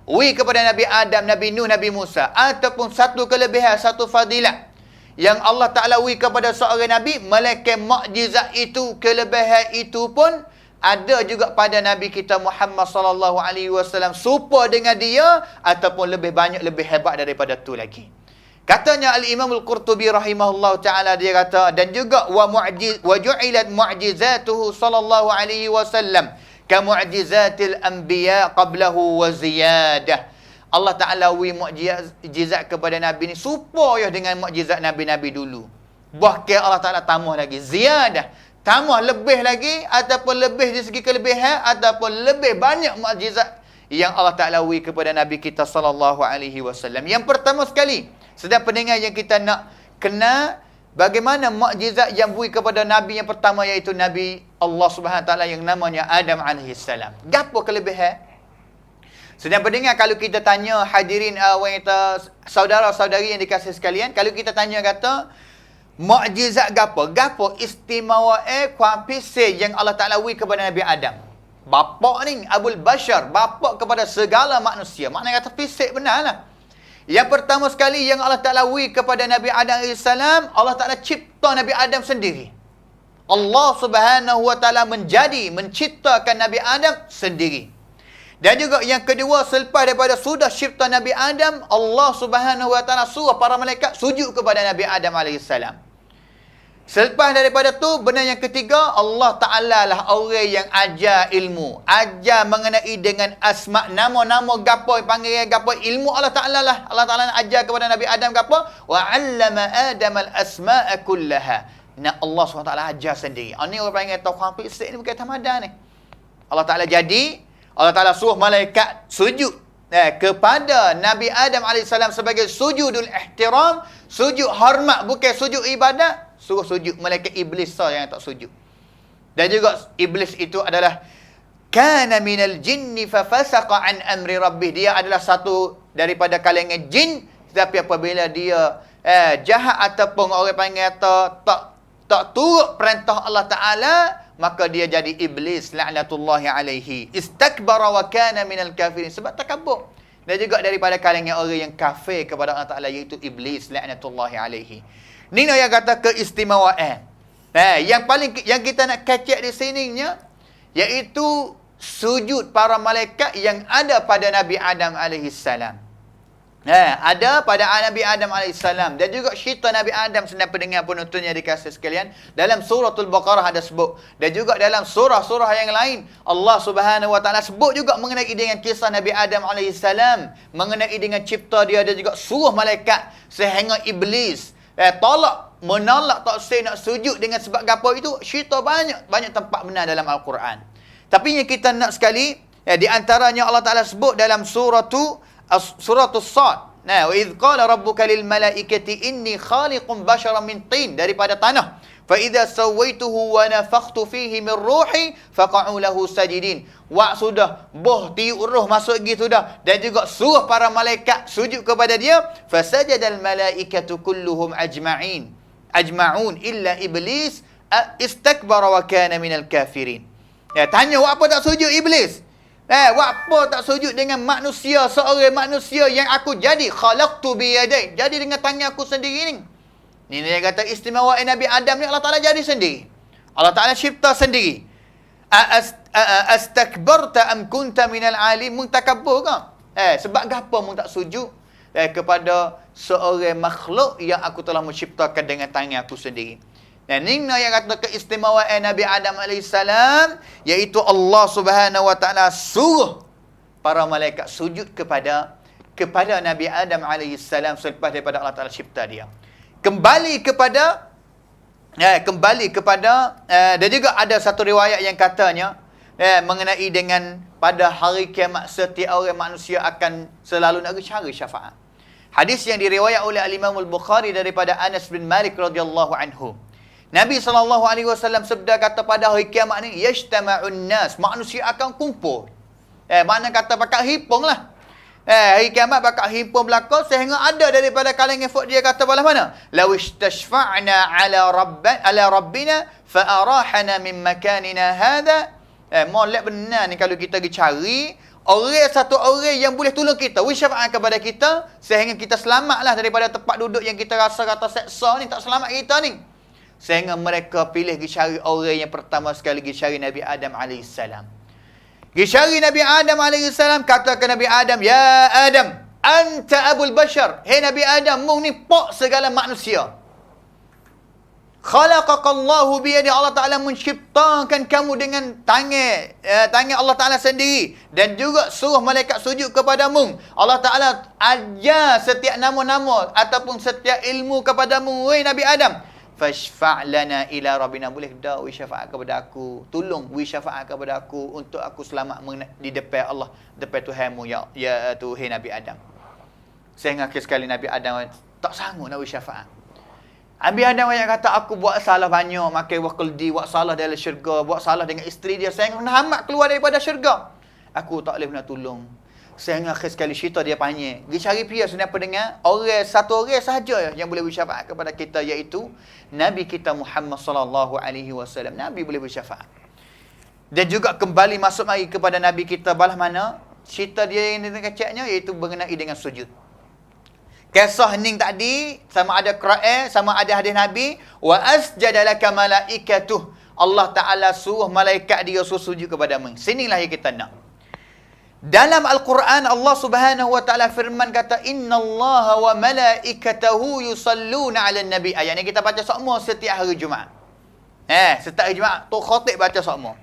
Wi kepada Nabi Adam, Nabi Nuh, Nabi Musa. Ataupun satu kelebihan, satu fadilat yang Allah Ta'ala wi kepada seorang Nabi, melainkan mukjizat itu, kelebihan itu pun ada juga pada Nabi kita Muhammad sallallahu alaihi wasallam, serupa dengan dia ataupun lebih banyak, lebih hebat daripada tu lagi. Katanya Al-Imam Al-Qurtubi rahimahullah ta'ala, dia kata, dan juga wa ju'ilat mu'jizatuhu sallallahu alaihi wasallam ka mu'jizatil anbiya qablahu wa ziyadah. Allah Ta'ala wi mu'jizat kepada Nabi ni supaya dengan mu'jizat Nabi-Nabi dulu. Bahkan Allah Ta'ala tambah lagi, ziyadah, tambah lebih lagi, ataupun lebih di segi kelebihan, ataupun lebih banyak mu'jizat yang Allah Ta'ala wi kepada Nabi kita sallallahu alaihi wasallam. Yang pertama sekali, sedang pendengar yang kita nak kenal bagaimana mukjizat yang bui kepada Nabi yang pertama, iaitu Nabi Allah Subhanahu Taala yang namanya Adam AS. Gapo kelebihan? Sedang pendengar, kalau kita tanya hadirin wanita, saudara-saudari yang dikasihi sekalian, kalau kita tanya kata mukjizat gapo? Gapo istimewa kuantisir yang Allah Taala bui kepada Nabi Adam? Bapa ni Abul Bashar, bapa kepada segala manusia. Maknanya kata fisik benarlah. Yang pertama sekali yang Allah Ta'ala wi kepada Nabi Adam AS, Allah Ta'ala cipta Nabi Adam sendiri. Allah Subhanahu Wa Ta'ala menciptakan Nabi Adam sendiri. Dan juga yang kedua, selepas daripada sudah cipta Nabi Adam, Allah Subhanahu Wa Ta'ala suruh para malaikat sujud kepada Nabi Adam AS. Selepas daripada tu, benda yang ketiga, Allah Ta'ala lah orang yang ajar ilmu. Ajar mengenai dengan asma' nama-nama gapo, panggil gapo, ilmu Allah Ta'ala lah. Allah Ta'ala ajar kepada Nabi Adam gapo. Wa 'allama Adam al-asma'a kullaha. Nah, Allah SWT ajar sendiri. Ini orang panggil tahu fisik ni bukan tamadan ni. Allah Ta'ala Allah Ta'ala suruh malaikat sujud kepada Nabi Adam AS sebagai sujudul ihtiram, sujud hormat, bukan sujud ibadat. Suruh sujud. Malaikat iblis yang tak sujud. Dan juga iblis itu adalah kana minal jinni fafasaqa an amri rabbih. Dia adalah satu daripada kalangan jin, tetapi apabila dia jahat ataupun orang panggil tak turut perintah Allah Ta'ala, maka dia jadi iblis, la'natullahi alaihi. Istakbara wa kana minal kafirin. Sebab takabur. Dan juga daripada kalangan orang yang kafir kepada Allah Ta'ala, iaitu iblis, la'natullahi alaihi. Ni yang kata keistimewaan. Yang kita nak kecek di sininya, iaitu sujud para malaikat yang ada pada Nabi Adam AS. Ada pada Nabi Adam AS. Dan juga cerita Nabi Adam, sedang pendengar penontonnya dikasih sekalian, dalam suratul Baqarah ada sebut. Dan juga dalam surah-surah yang lain, Allah Subhanahu Wa Ta'ala sebut juga mengenai dengan kisah Nabi Adam AS, mengenai dengan cipta dia, dan juga suruh malaikat sehingga iblis menolak tak nak sujud dengan sebab gapo itu. Cerita banyak tempat benar dalam Al-Quran. Tapi yang kita nak sekali, di antaranya Allah Ta'ala sebut dalam suratus Sad. Wa idh qala rabbuka lil malaikati inni khaliqun basharan min tin, daripada tanah. Fa idza sawaituhu wa nafakhtu fihi min ruhi faqa'u lahu sajidin. Sudah tiup roh masuk gitu dah. Dan juga suruh para malaikat sujud kepada dia. Fasajadal malaikatu kulluhum ajma'un illa iblis istakbara wa kana minal kafirin. Tanya, apa tak sujud iblis? Apa tak sujud dengan manusia, seorang manusia yang aku jadi, khalaqtu biyadai, jadi dengan tangan aku sendiri ni. Ni dia kata istimewa Nabi Adam ni Allah Ta'ala jadi sendiri. Allah Ta'ala cipta sendiri. Astakbarta am kunta minal alim. Mung takabbur ke? Sebab apa mung tak sujud kepada seorang makhluk yang aku telah menciptakan dengan tangan aku sendiri. Dan ini yang kata keistimewaan Nabi Adam AS, iaitu Allah Subhanahu Wa Ta'ala suruh para malaikat sujud kepada Nabi Adam AS selepas daripada Allah Ta'ala cipta dia. Kembali kepada dan juga ada satu riwayat yang katanya mengenai dengan pada hari kiamat setiap orang manusia akan selalu nak cari syafaat. Hadis yang diriwayat oleh Al-Imam Al-Bukhari daripada Anas bin Malik radhiyallahu anhu. Nabi SAW sabda kata pada hari kiamat ni, yajtama'un nas, manusia akan kumpul. Mana kata bakal himpun lah. Hari kiamat bakal himpun belaka, sehingga ada daripada kalangan folk dia kata balas mana? Law istashfa'na ala rabbina fa arahana min makanina hadha. Molek benar ni kalau kita pergi cari satu orang yang boleh tolong kita, syafaat kepada kita, sehingga kita selamatlah daripada tempat duduk yang kita rasa kata seksa ni, tak selamat kita ni. Sehingga mereka pilih pergi cari orang yang pertama sekali pergi cari Nabi Adam AS. Pergi cari Nabi Adam AS, kata ke Nabi Adam, ya Adam, anta abul bashar. Hei Nabi Adam, mung ni pok segala manusia. Khalaqakallahu biyadi, Allah Ta'ala menciptakan kamu dengan tangan Allah Ta'ala sendiri. Dan juga suruh malaikat sujud kepadamu. Allah Ta'ala ajar setiap nama-nama ataupun setiap ilmu kepadamu, wahai Nabi Adam. Fashfa' lana ila rabbina, boleh dah syafaat kepada aku, tolong syafaat kepada aku untuk aku selamat di depan Allah, depan Tuhanmu ya Tuhan Nabi Adam. Sehingga akhir sekali Nabi Adam tak sanggup nak syafaat. Nabi Adam yang kata, aku buat salah banyak, makan wakuldi, buat salah dalam syurga, buat salah dengan isteri dia, sehingga nak hamat keluar daripada syurga. Aku tak boleh nak tolong. Sehingga akhir sekali cerita dia panggil. Pergi cari pria sebenarnya pendengar. Satu orang sahaja yang boleh bersyafaat kepada kita, iaitu Nabi kita Muhammad SAW. Nabi boleh bersyafaat. Dan juga kembali masuk lagi kepada Nabi kita balas mana? Cerita dia yang keceknya, iaitu mengenai dengan sujud. Kisah ning tadi, sama ada Quran, sama ada hadis Nabi. Wa asjadalaka malaikatuh. Allah Ta'ala suruh malaikat dia suruh sujud kepada mu. Sinilah yang kita nak. Dalam Al-Quran Allah Subhanahu wa taala firman kata innallaha wa malaikatahu yusalluna 'alan nabi. Ayat ni kita baca semua setiap hari Jumaat. Setiap hari Jumaat tu khatib baca semua.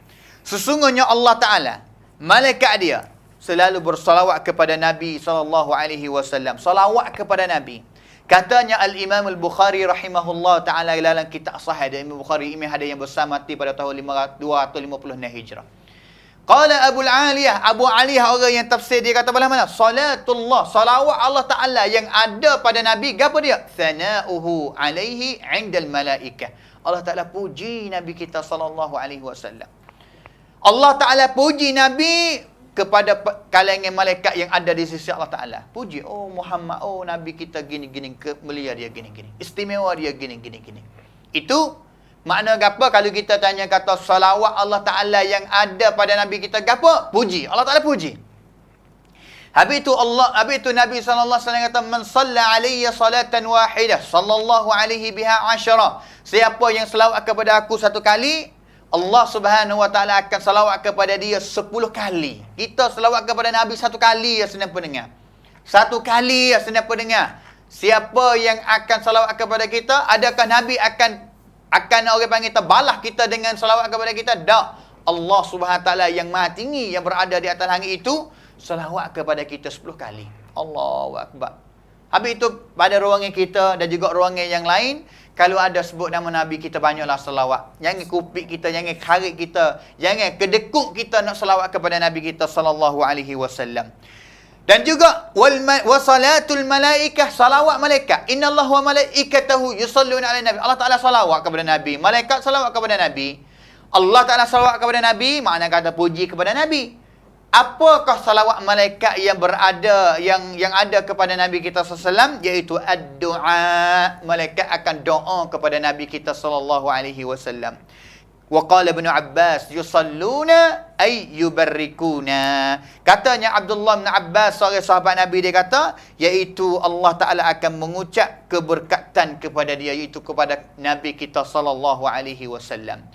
Sesungguhnya Allah Taala, malaikat dia selalu bersalawat kepada Nabi sallallahu alaihi wasallam. Salawat kepada Nabi. Katanya Al-Imam Al-Bukhari rahimahullah taala dalam kitab Sahih Imam Bukhari ini ada yang bersamati pada tahun 256 Hijrah. Qala Abu Aliyah orang yang tafsir dia kata belah mana? Salatullah, salawat Allah Taala yang ada pada Nabi, gapo dia? Thana'uhu alaihi 'indal malaikah. Allah Taala puji Nabi kita sallallahu alaihi wasallam. Allah Taala puji Nabi kepada kalangan malaikat yang ada di sisi Allah Taala. Puji, oh Muhammad, oh Nabi kita gini-gini, mulia dia gini-gini, istimewa dia gini-gini. Itu makna gapo kalau kita tanya kata salawat Allah Taala yang ada pada Nabi kita gapo? Puji. Allah Taala puji. Habis itu Nabi sallallahu alaihi wasallam kata man shalla alayya salatan wahidah sallallahu alaihi biha 10. Siapa yang selawat kepada aku satu kali, Allah Subhanahu wa taala akan selawat kepada dia 10 kali. Kita selawat kepada Nabi satu kali ya senang pendengar. Satu kali ya senang pendengar. Siapa yang akan selawat kepada kita, adakah Nabi akan orang panggil kita balas kita dengan selawat kepada kita? Tak. Allah Subhanahu taala yang Maha Tinggi yang berada di atas langit itu selawat kepada kita 10 kali. Allahu akbar. Habis itu pada ruangan kita dan juga ruangan yang lain, kalau ada sebut nama Nabi kita banyaklah selawat. Jangan kupik kita, jangan karik kita, jangan kedekut kita nak selawat kepada Nabi kita sallallahu alaihi wasallam. Dan juga wasalatul malaikah, salawat malaikat. Innallaha wa malaikatahu yusalluna 'alan nabi. Allah Taala salawat kepada Nabi, malaikat salawat kepada Nabi. Allah Taala salawat kepada Nabi, makna kata puji kepada Nabi. Apakah salawat malaikat yang berada yang ada kepada Nabi kita sallallahu iaitu ad-du'a. Malaikat akan doa kepada Nabi kita sallallahu alaihi wasallam. Wa qala Ibn Abbas yusalluna ay yubarrikuna. Katanya Abdullah bin Abbas seorang sahabat Nabi, dia kata iaitu Allah Taala akan mengucap keberkatan kepada dia, iaitu kepada Nabi kita sallallahu alaihi wasallam.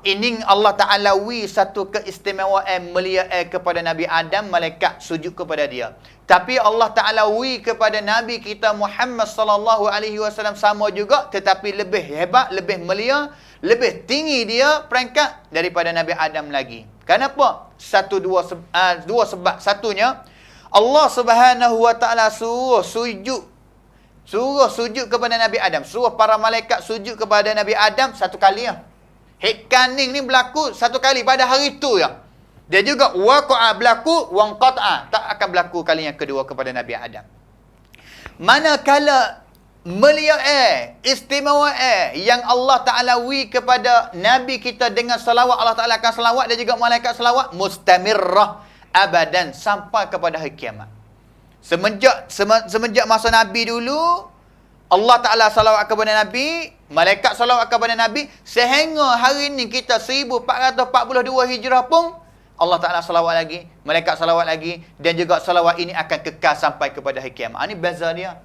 Ini Allah Taala satu keistimewaan mulia kepada Nabi Adam, malaikat sujud kepada dia. Tapi Allah Taala kepada Nabi kita Muhammad sallallahu alaihi wasallam sama juga, tetapi lebih hebat, lebih mulia, lebih tinggi dia peringkat daripada Nabi Adam lagi. Kenapa? Dua sebab. Satunya, Allah Subhanahu wa taala suruh sujud kepada Nabi Adam. Suruh para malaikat sujud kepada Nabi Adam satu kali ya. Hekaning ni berlaku satu kali pada hari itu ya. Dia juga waqa'a berlaku, wanqata'a tak akan berlaku kali yang kedua kepada Nabi Adam. Manakala mulia istimewa yang Allah Ta'ala kepada Nabi kita dengan salawat, Allah Ta'ala akan salawat dan juga malaikat salawat mustamirrah abadan sampai kepada hari kiamat. Semenjak masa Nabi dulu, Allah Ta'ala salawat kepada Nabi, malaikat salawat kepada Nabi, sehingga hari ini kita 1442 Hijrah pun Allah Ta'ala salawat lagi, malaikat salawat lagi, dan juga salawat ini akan kekal sampai kepada hari kiamat. Ini beza dia.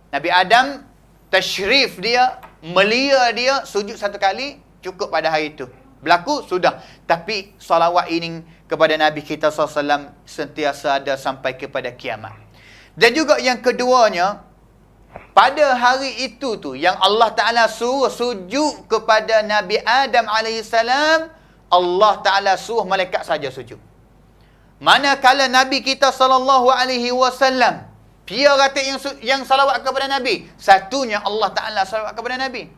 Nabi Adam, tashrif dia, mulia dia, sujud satu kali, cukup pada hari itu. Berlaku, sudah. Tapi salawat ini kepada Nabi kita SAW sentiasa ada sampai kepada kiamat. Dan juga yang keduanya, pada hari itu tu, yang Allah Ta'ala suruh sujud kepada Nabi Adam AS, Allah Ta'ala suruh malaikat saja sujud. Manakala Nabi kita SAW, dia kata yang salawat kepada Nabi. Satunya Allah Ta'ala salawat kepada Nabi.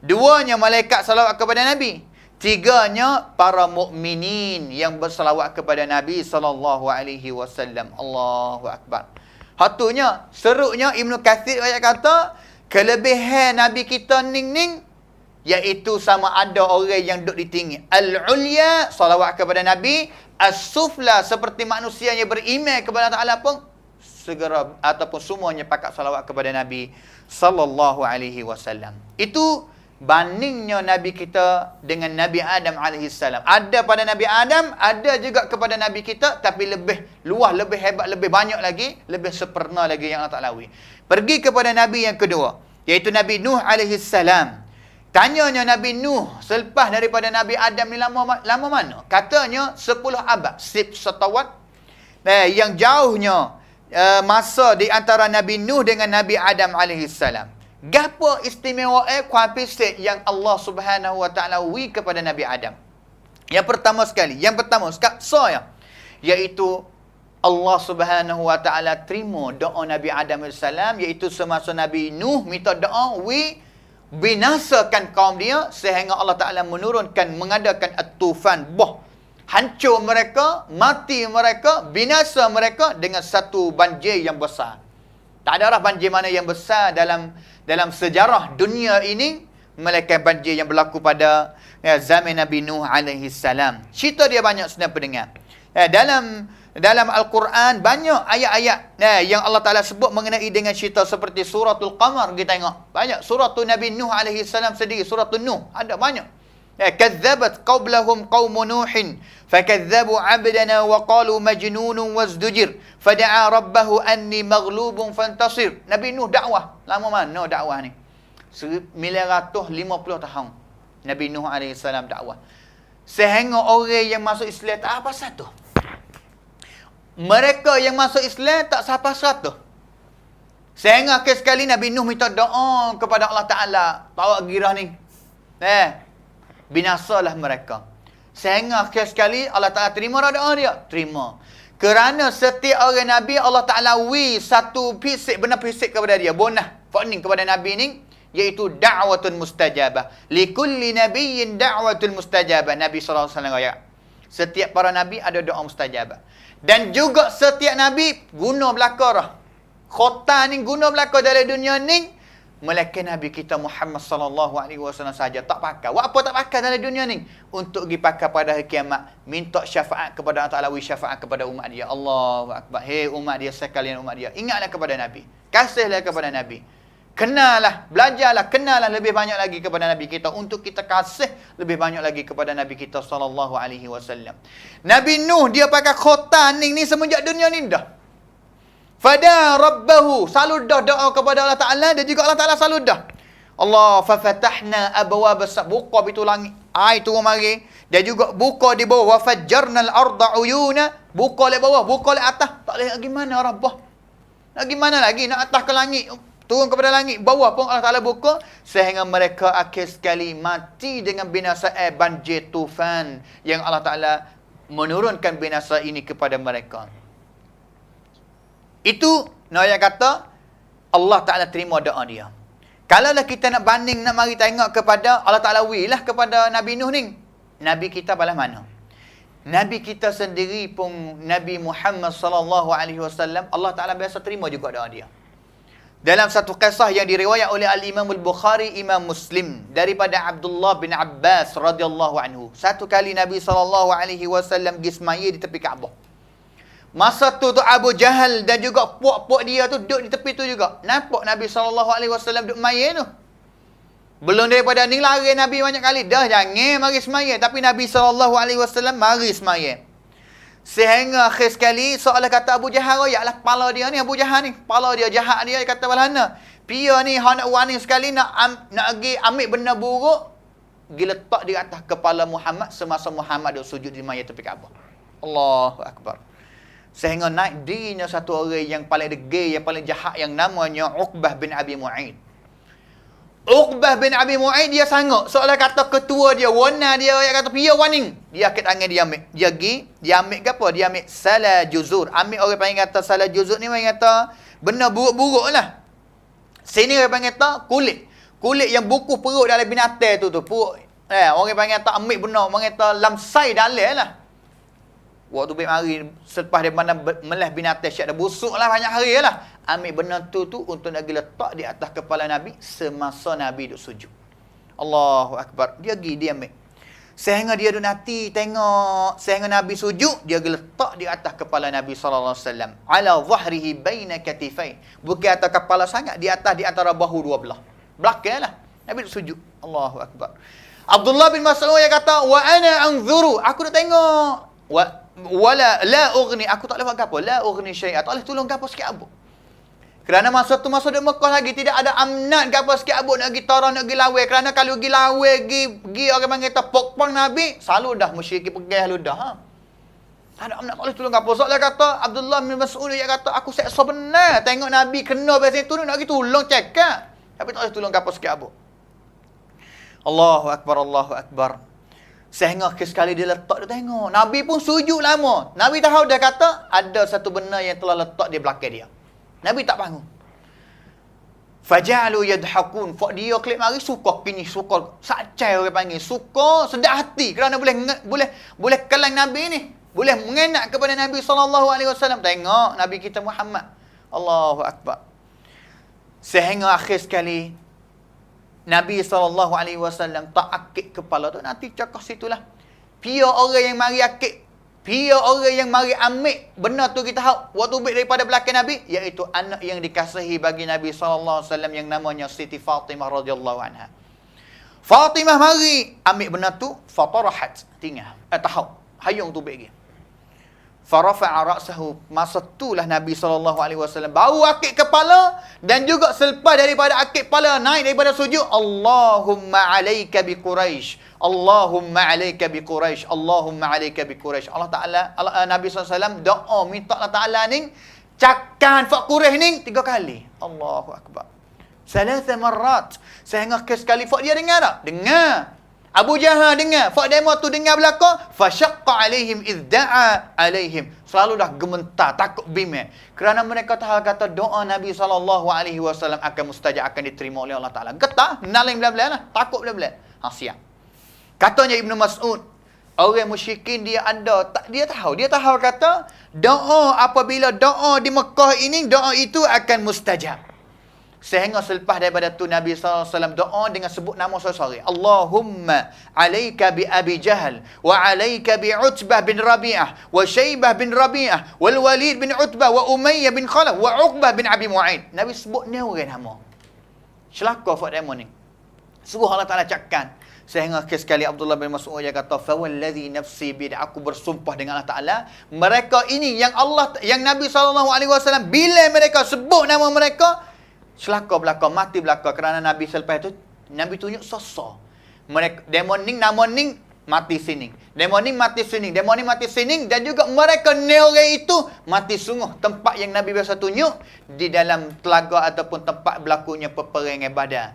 Duanya malaikat salawat kepada Nabi. Tiganya para mukminin yang bersalawat kepada Nabi SAW. Allahu Akbar. Hatunya, seruknya Ibnu Katsir kata, kelebihan Nabi kita ning iaitu sama ada orang yang duduk di tinggi. Al-ulya, salawat kepada Nabi. As-sufla, seperti manusia yang beriman kepada Allah Ta'ala pun segera ataupun semuanya pakat salawat kepada Nabi sallallahu alaihi wasallam. Itu bandingnya Nabi kita dengan Nabi Adam alaihi salam. Ada pada Nabi Adam, ada juga kepada Nabi kita, tapi lebih luas, lebih hebat, lebih banyak lagi, lebih sempurna lagi yang Allah Ta'ala pergi kepada Nabi yang kedua, iaitu Nabi Nuh alaihi salam. Tanyanya Nabi Nuh selepas daripada Nabi Adam ni lama mana? Katanya 10 abad, 10 setawat. yang jauhnya masa di antara Nabi Nuh dengan Nabi Adam alaihissalam. Gapo istimewa kuat pisik yang Allah Subhanahu wa taala wi kepada Nabi Adam? Yang pertama sekali, iaitu Allah Subhanahu wa taala terima doa Nabi Adam alaihissalam, iaitu semasa Nabi Nuh minta doa binasakan kaum dia, sehingga Allah Taala mengadakan at-tufan, hancur mereka, mati mereka, binasa mereka dengan satu banjir yang besar. Tak ada banjir mana yang besar dalam sejarah dunia ini melainkan banjir yang berlaku pada zaman Nabi Nuh alaihi salam. Cerita dia banyak sebenarnya pendengar. Dalam Al-Quran banyak ayat-ayat yang Allah Ta'ala sebut mengenai dengan cerita seperti suratul Qamar. Kita tengok banyak suratul Nabi Nuh alaihi salam sendiri, suratul Nuh ada banyak. Kadzabat qablahum qaum Nuhin fakadzabu 'abdana wa qalu majnunun wazdujir fada'a rabbahu anni maghlubun fantasir. Nabi Nuh dakwah. Lama mana dakwah ni? 950 tahun Nabi Nuh alaihi salam dakwah. Sehingga orang yang masuk Islam tak apa satu. Mereka yang masuk Islam tak sampai 100. Sehingga akhir sekali Nabi Nuh minta doa kepada Allah Ta'ala. Tahu girah ni. Binasalah mereka. Sehingga akhir sekali Allah Ta'ala terima doa dia. Terima. Kerana setiap orang Nabi Allah Ta'ala satu pisik, benar pisik kepada dia. Bonah. Fakning kepada Nabi ni. Iaitu da'watun mustajabah. Likulli nabiyyin da'watun mustajabah. Nabi SAW kata. Setiap para Nabi ada doa mustajabah. Dan juga setiap Nabi guna belakang. Khotbah ni guna belakang dalam dunia ni. Melainkan Nabi kita Muhammad sallallahu alaihi wasallam saja tak pakai. Apa tak pakai dalam dunia ni? Untuk pergi pakai pada hari kiamat. Minta syafaat kepada Allah Ta'ala. Syafaat kepada umat dia. Allahu Akbar. Hei umat dia sekalian umat dia. Ingatlah kepada Nabi. Kasihlah kepada Nabi. Kenallah, belajarlah, kenallah lebih banyak lagi kepada Nabi kita untuk kita kasih lebih banyak lagi kepada Nabi kita sallallahu alaihi wasallam. Nabi Nuh dia pakai khotan ni semenjak dunia ni dah. Fada rabbahu, selalu dah doa kepada Allah Taala dan juga Allah Taala selalu dah. Allah fa fatahna abwaab buka pintu langit, air turun mari, dan juga buka di bawah, wa fajjarnal arda uyuna, buka di bawah, buka di atas. Tak boleh lagi mana Rabbah. Lagi mana lagi nak atas ke langit? Turun kepada langit, bawah pun Allah Ta'ala buka. Sehingga mereka akhir sekali mati dengan binasa banjir tufan. Yang Allah Ta'ala menurunkan binasa ini kepada mereka. Itu, Naya kata, Allah Ta'ala terima doa dia. Kalaulah kita nak banding, nak mari tengok kepada Allah Ta'ala wilah kepada Nabi Nuh ni. Nabi kita balas mana? Nabi kita sendiri pun, Nabi Muhammad sallallahu alaihi wasallam, Allah Ta'ala biasa terima juga doa dia. Dalam satu kisah yang diriwayat oleh Al-Imam Al-Bukhari, Imam Muslim, daripada Abdullah bin Abbas radhiyallahu anhu. Satu kali Nabi SAW pergi semaya di tepi Kaabah. Masa tu Abu Jahal dan juga puak-puak dia tu duduk di tepi tu juga. Nampak Nabi SAW duduk semaya tu. Belum daripada ni lari Nabi banyak kali. Dah jangan mari semaya. Tapi Nabi SAW mari semaya. Sehingga akhir sekali seolah kata Abu Jahal royaklah kepala dia ni, Abu Jahal ni, kepala dia jahat dia kata balana. Pia ni hendak wani sekali nak pergi ambil benda buruk, pergi letak di atas kepala Muhammad semasa Muhammad duk sujud di mayat tepi Kaabah. Allahu Akbar. Sehingga naik dirinya satu orang yang paling degil, yang paling jahat, yang namanya Uqbah bin Abi Mu'aid. Uqbah bin Abi Mu'aid dia sanggup. Seolah kata ketua dia, wana dia, yang kata pia waning. Dia akid tangan dia ambil. Dia pergi, dia ambil ke apa? Dia ambil salah juzur. Ambil orang panggil kata salah juzur ni, orang kata benda buruk-buruk lah. Sini orang panggil kata kulit. Kulit yang buku perut dalam binatang tu. Perut. Orang panggil kata ambil benda, orang kata lamsai dalam lah. Waktu baik hari, selepas dia mana melah binatang syak dah busuk lah banyak hari lah. Ambil benda tu untuk nak letak di atas kepala Nabi semasa Nabi duduk sujud. Allahu Akbar. Dia pergi, dia ambil. Sehingga dia duduk nanti tengok. Sehingga Nabi sujud, dia letak di atas kepala Nabi SAW. Ala zahrihi baina katifai. Bukan atas kepala sangat, di atas di antara bahu dua belah. Belakang lah. Nabi duduk sujud. Allahu Akbar. Abdullah bin Mas'ud yang kata, wa ana anzuru. Aku duduk tengok. Wala la ughni, aku tak boleh buat apa, la ughni syai'a, tak boleh tolong apa sikit apa. Kerana masa tu masa di Mekah lagi tidak ada amnat ke apa sikit apa nak pergi tarah, nak pergi lawe. Kerana kalau pergi lawe, pergi orang panggil kata pokpang Nabi, selalu dah musyrik pergi selalu dah. Nak boleh tolong apa? Soalnya kata Abdullah bin Mas'ud dia kata aku seksa benar. Tengok Nabi kena biasa tu nak pergi tolong cakap. Tapi tak boleh tolong apa sikit apa. Allahu akbar, Allahu akbar. Sehingga sekali dia letak dia tengok. Nabi pun sujud lama. Nabi tahu dia kata ada satu benda yang telah letak di belakang dia. Nabi tak bangun. Fajalu yadhakun. Fak dia klik mari suka kini suka sakcai orang panggil. Suka sedap hati kerana boleh kelang Nabi ni. Boleh mengenak kepada Nabi SAW. Tengok Nabi kita Muhammad. Allahu akbar. Sehingga akhir sekali Nabi SAW tak akik kepala tu. Nanti cakap situlah. Pia orang yang mari akik. Pia orang yang mari ambil. Benar tu kita tahu. Waktu baik daripada belakang Nabi. Iaitu anak yang dikasihi bagi Nabi SAW yang namanya Siti Fatimah radhiyallahu anha. Fatimah mari ambil benar tu. Fatarahat. Tinggal. Tahu. Hayung tu baik lagi. Farafa'a ra'sahu. Masa itulah Nabi SAW baru akik kepala dan juga selepas daripada akik kepala naik daripada sujud, Allahumma alayka bi Quraisy. Allahumma alayka bi Quraisy. Allahumma alayka bi Quraisy. Allah Ta'ala, Nabi SAW doa minta Allah Ta'ala ni cakkan fak Quraisy ni 3 kali. Allahu akbar. Salasa marrat. Sehingga sekali fak dia dengar tak? Dengar. Abu Jahal dengar, fak demo tu dengar belakang, fasyaqqa alaihim idda'a alaihim. Selalu dah gementar, takut bimbang. Kerana mereka tahu kata doa Nabi SAW akan mustajab, akan diterima oleh Allah Taala. Getah, naling bela-bela lah, takut bela-bela. Siap. Katanya Ibnu Mas'ud, orang musyrikin dia tahu kata doa apabila doa di Mekah ini, doa itu akan mustajab. Sehingga selepas daripada tu Nabi SAW doa dengan sebut nama seorang. Allahumma alayka bi Abi Jahal wa alayka bi Utbah bin Rabi'ah wa Syaibah bin Rabi'ah wal Walid bin Utbah wa Umayyah bin Khalaf wa Uqbah bin Abi Mu'aid. Nabi sebut ni orang nama. Celaka fak demo ni. Suruh Allah Ta'ala cakkan. Sehingga sekali Abdullah bin Mas'ud dia kata, fa wallazi nafsi bi, aku bersumpah dengan Allah Ta'ala, mereka ini yang Nabi SAW bila mereka sebut nama mereka, celaka belaka, mati belaka. Kerana Nabi selepas itu, Nabi tunjuk sosok. Mereka, demoning, namoning, mati sini. Demoning, mati sini. Demoning, mati sini. Dan juga mereka orang itu, mati sungguh. Tempat yang Nabi biasa tunjuk, di dalam telaga ataupun tempat berlakunya peperangan Badar.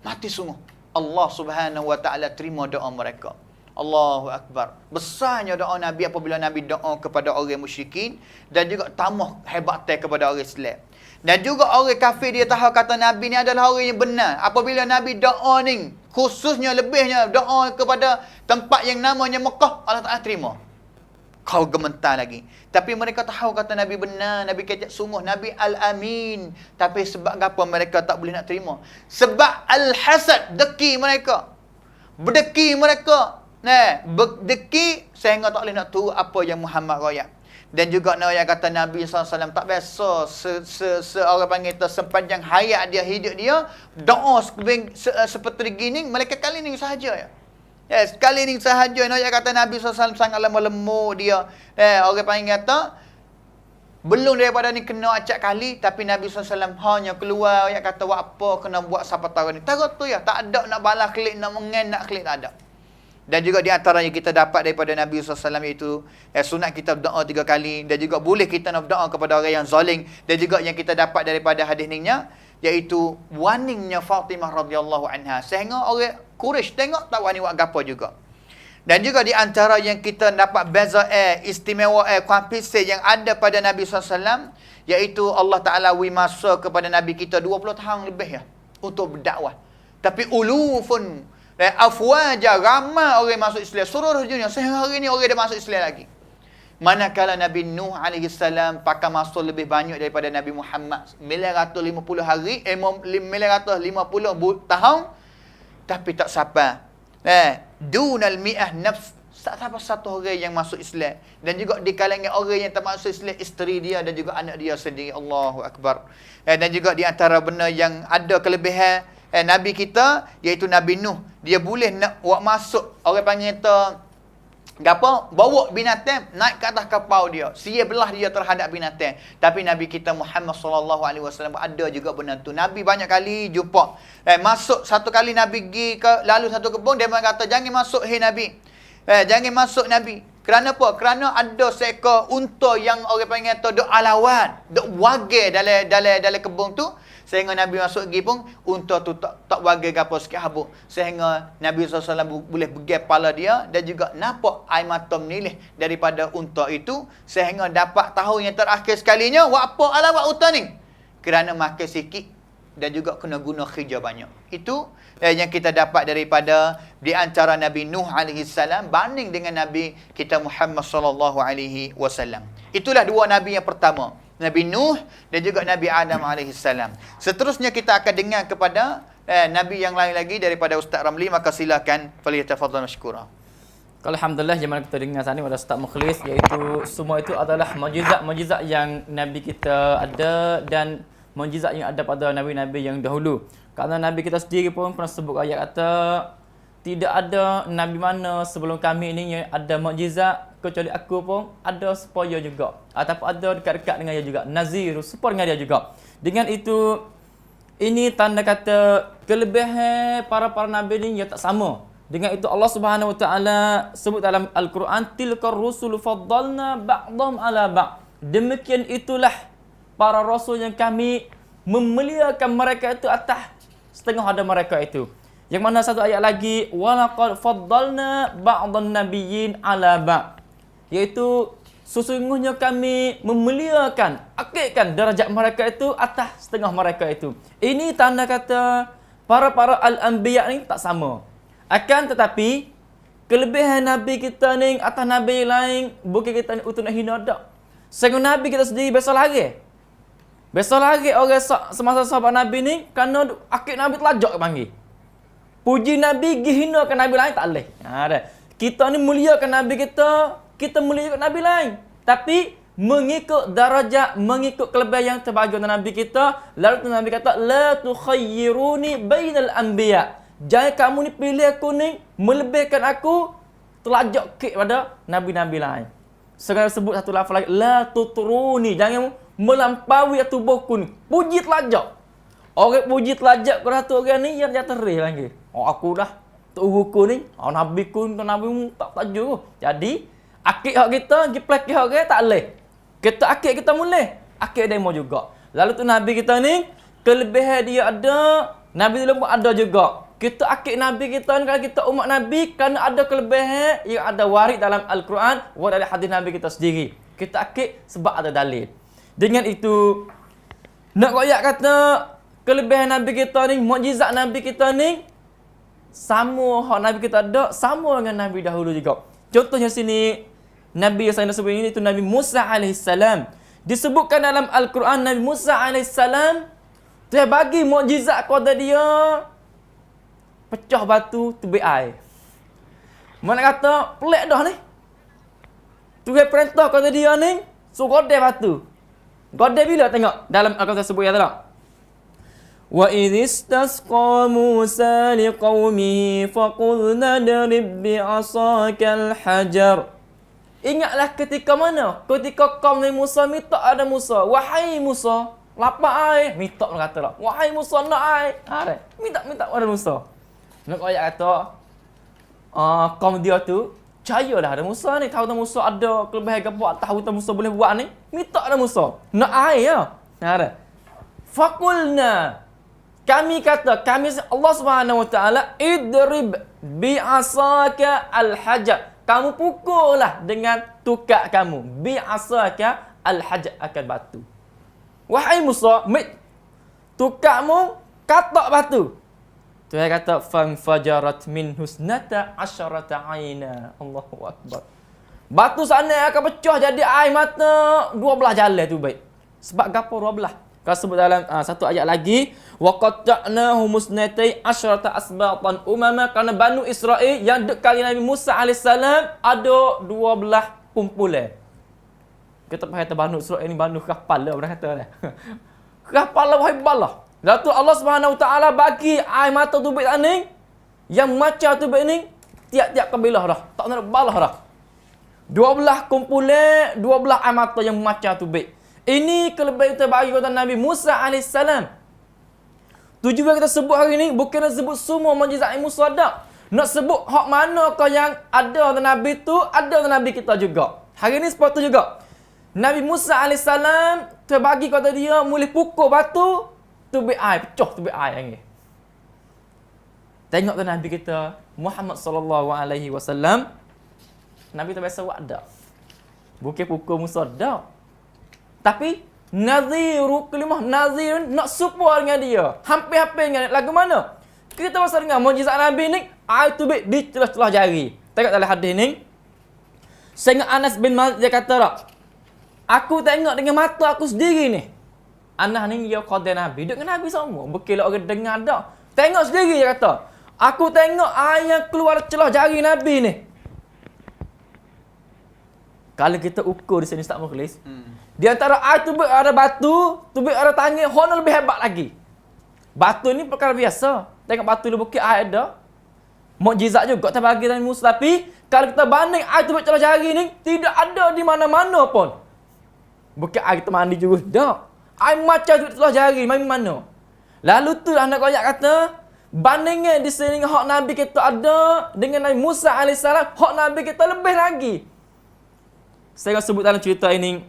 Mati sungguh. Allah Subhanahu Wa Ta'ala terima doa mereka. Allahu Akbar. Besarnya doa Nabi apabila Nabi doa kepada orang musyrikin. Dan juga tambah hebatnya kepada orang Islam. Dan juga orang kafir dia tahu kata Nabi ni adalah orang yang benar. Apabila Nabi doa ni, khususnya lebihnya doa kepada tempat yang namanya Mekah, Allah Ta'ala terima. Kau gementar lagi. Tapi mereka tahu kata Nabi benar, Nabi kata sungguh, Nabi Al-Amin. Tapi sebab apa mereka tak boleh nak terima? Sebab Al-Hasad, deki mereka. Berdeki mereka. Berdeki sehingga tak boleh nak tahu apa yang Muhammad royak. Dan juga yang kata Nabi SAW tak biasa orang panggil itu sepanjang hayat dia, hidup dia, doa seperti gini, mereka kali ini sahaja. Sekali ini sahaja. Yang kata Nabi SAW sangat lemah dia. Orang panggil kata, belum daripada ni kena acak kali, tapi Nabi SAW hanya keluar, yang kata buat apa, kena buat siapa tahu ni. Tahu tu ya, tak ada nak balas klik, nak mengen, nak klik, tak ada. Dan juga di antara yang kita dapat daripada Nabi SAW iaitu sunat kita berdoa 3 kali. Dan juga boleh kita nak berdoa kepada orang yang zalim. Dan juga yang kita dapat daripada hadis ni iaitu waningnya Fatimah radhiyallahu anha. Sehingga orang Quraisy tengok tak wani buat gapo juga. Dan juga di antara yang kita dapat beza istimewa kuantisasi yang ada pada Nabi SAW iaitu Allah Ta'ala masa kepada Nabi kita 20 tahun lebih untuk berdakwah. Tapi ulufun afwaja, ramai orang masuk Islam seluruh dunia. Sehingga hari ni orang dah masuk Islam lagi. Manakala Nabi Nuh AS pakai masa lebih banyak daripada Nabi Muhammad 950 hari 950 tahun, tapi tak siapa dunal mi'ah nafs, tak siapa satu orang yang masuk Islam. Dan juga di kalangan orang yang tak masuk Islam, isteri dia dan juga anak dia sendiri. Allahu Akbar. Dan juga di antara benda yang ada kelebihan Nabi kita, iaitu Nabi Nuh, dia boleh nak buat masuk, orang panggil itu gapo, bawa binatang naik ke atas kapal dia, sia belah dia terhadap binatang. Tapi Nabi kita Muhammad SAW ada juga benda tu. Nabi banyak kali jumpa masuk. Satu kali Nabi pergi ke lalu satu kebun, dia kata jangan masuk, hey Nabi, jangan masuk Nabi. Kerana apa? Kerana ada seekor unta yang orang panggil tu duk alawan, duk wage dalam kebun tu. Sehingga Nabi masuk pergi pun, unta tu tak wage ke apa sikit habuk. Sehingga Nabi SAW boleh pergi kepala dia dan juga nampak air mata menilih daripada unta itu. Sehingga dapat tahu yang terakhir sekalinya, apa alawat unta ni? Kerana makan sikit dan juga kena guna khija banyak. Itu yang kita dapat daripada di antara Nabi Nuh alaihi salam banding dengan Nabi kita Muhammad sallallahu alaihi wasallam. Itulah dua nabi yang pertama, Nabi Nuh dan juga Nabi Adam alaihi salam. Seterusnya kita akan dengar kepada nabi yang lain lagi daripada Ustaz Ramli, maka silakan falyatafaddal mashkura. Alhamdulillah, yang mana kita dengar saat ini pada Ustaz Mukhlis, iaitu semua itu adalah mukjizat-mukjizat yang nabi kita ada dan mukjizat yang ada pada nabi-nabi yang dahulu. Kerana Nabi kita sendiri pun pernah sebut ayat kata, tidak ada Nabi mana sebelum kami ini yang ada mukjizat, kecuali aku pun ada supaya juga. Ataupun ada dekat-dekat dengan dia juga. Nazir, supaya dengan dia juga. Dengan itu, ini tanda kata kelebihan para Nabi ini yang tak sama. Dengan itu Allah Subhanahu Wa Taala sebut dalam Al-Quran, tilkar rusulu faddalna ba'dhum ala ba'. Demikian itulah para rasul yang kami memuliakan mereka itu atas setengah ada mereka itu. Yang mana satu ayat lagi, walaqad faddalna ba'dhan nabiyyin ala ba', iaitu sesungguhnya kami memuliakan, akidkan darjat mereka itu atas setengah mereka itu. Ini tanda kata para al-anbiya ni tak sama. Akan tetapi kelebihan nabi kita ni atas nabi lain, bukan kita ni untuk nak hina dak. Sehingga nabi kita sendiri besar lagi. Besar lagi orang semasa sahabat Nabi ni, kerana akid Nabi telajak panggil. Puji Nabi, hinakan Nabi lain tak boleh. Kita ni muliakan Nabi kita muliakan Nabi lain. Tapi mengikut darajat, mengikut kelebihan yang terbagi oleh Nabi kita. Lalu Nabi kata, la tukhayyiruni bainal anbiya. Jangan kamu ni pilih aku ni, melebihkan aku, telajak kek pada Nabi-Nabi lain. Sekarang sebut satu lafaz lagi, la tutruni. Jangan melampaui tubuhku ni. Puji telajak. Orang puji telajak ke satu orang ni yang jatuh terih lagi. Oh, aku dah tubuhku ni, Nabi ku tak tajuk. Jadi, akid hak kita, pergi pelaki hak orang tak boleh. Kita akid kita boleh. Akid demo juga. Lalu tu Nabi kita ni, kelebihan dia ada, Nabi dulu pun ada juga. Kita akid Nabi kita ni, kalau kita umat Nabi, kerana ada kelebihan yang ada warid dalam Al-Quran, warid dalam hadis Nabi kita sendiri. Kita akid sebab ada dalil. Dengan itu, nak koyak kata kelebihan Nabi kita ni, mukjizat Nabi kita ni, sama hak Nabi kita ada, sama dengan Nabi dahulu juga. Contohnya sini, Nabi yang saya nak sebut ini, itu Nabi Musa AS. Disebutkan dalam Al-Quran, Nabi Musa AS, dia bagi mukjizat kepada dia, pecah batu, tubik air. Mana kata, pelik dah ni. Tuhan perintah kepada dia ni, suruh godeh batu. Godeh bila tengok dalam Al-Quran tersebut ya tak? Wa idhistasqa Musa liqaumihi faqulna darib bi'asakal hajar. Ingatlah ketika mana? Ketika kaum Nabi Musa minta ada Musa, wahai Musa, lapar air. Minta orang kata lah, wahai Musa nak air. Minta ada Musa. Nak ayat kata kaum dia tu percayalah ada Musa ni. Tahu Musa ada kelebihan apa, tahu Musa boleh buat ni. Minta ada Musa. Nak air ya. Faqulna. Kami kata, Allah Subhanahu Wa Taala, idrib bi'asaka al-hajar. Kamu pukullah dengan tukak kamu. Bi'asaka al-hajar, akan batu. Wahai Musa, tukakmu katak batu. Tuhan kata, fanfajarat min husnata asyarata aina. Allahu Akbar. Batu sana akan pecah jadi air mata 12 jalan tu baik. Sebab gapo 12? Kalau sebut dalam satu ayat lagi, wa qatta'nahu musnatai asyarata asbatan umama, kerana Banu Israel yang dekat kali Nabi Musa AS ada 12 kumpulan. Kita kata Banu Israel ni Banu kapal lah, orang kata dah. Kapal lah, wahai balah. Lalu Allah Subhanahu Wa Taala bagi air mata tubik ni yang macam tubik ni tiap-tiap kabilah dah. Tak nak balah dah. 12 kumpulan, 12 air mata yang macam tubik. Ini kelebihan kita bagi kepada Nabi Musa AS. Tujuan kita sebut hari ini bukan nak sebut semua mukjizat Musa dak. Nak sebut hak mana kau yang ada dalam Nabi tu, ada dalam Nabi kita juga. Hari ni seperti tu juga. Nabi Musa AS terbagi kata dia boleh pukul batu, tubik air, pecah tubik air yang ni. Tengok tu Nabi kita Muhammad sallallahu alaihi wasallam. Nabi tu biasa buat dak. Bukan pukul Musa dak. Tapi naziru kalimah nazir nak support dengan dia. Hampir-hampir dengan lagu mana? Kita pasal dengan mukjizat Nabi ni, air tubik di celah-celah jari. Tengok dalam hadis ni. Sehingga Anas bin Malik dia kata tak, aku tengok dengan mata aku sendiri ni. Anas ni dia qadar Nabi. Duduk dengan Nabi semua. Bukan orang dengar dak. Tengok sendiri dia kata. Aku tengok air yang keluar celah jari Nabi ni. Kalau kita ukur di sini Ustaz Mukhlis, di antara air tubik ada batu, tubik ada tangan, honor lebih hebat lagi. Batu ni perkara biasa. Tengok batu lu bukit air ada. Mukjizat juga terbagi dalam Musa. Tapi kalau kita banding air tubik celah jari ni, tidak ada di mana-mana pun. Bukit air kita mandi juga dak. Air macam tubik celah jari mana-mana. Lalu tu anak koyak kata, bandingnya di sini hak Nabi kita ada dengan Nabi Musa AS, hak Nabi kita lebih lagi. Saya sebut dalam cerita ini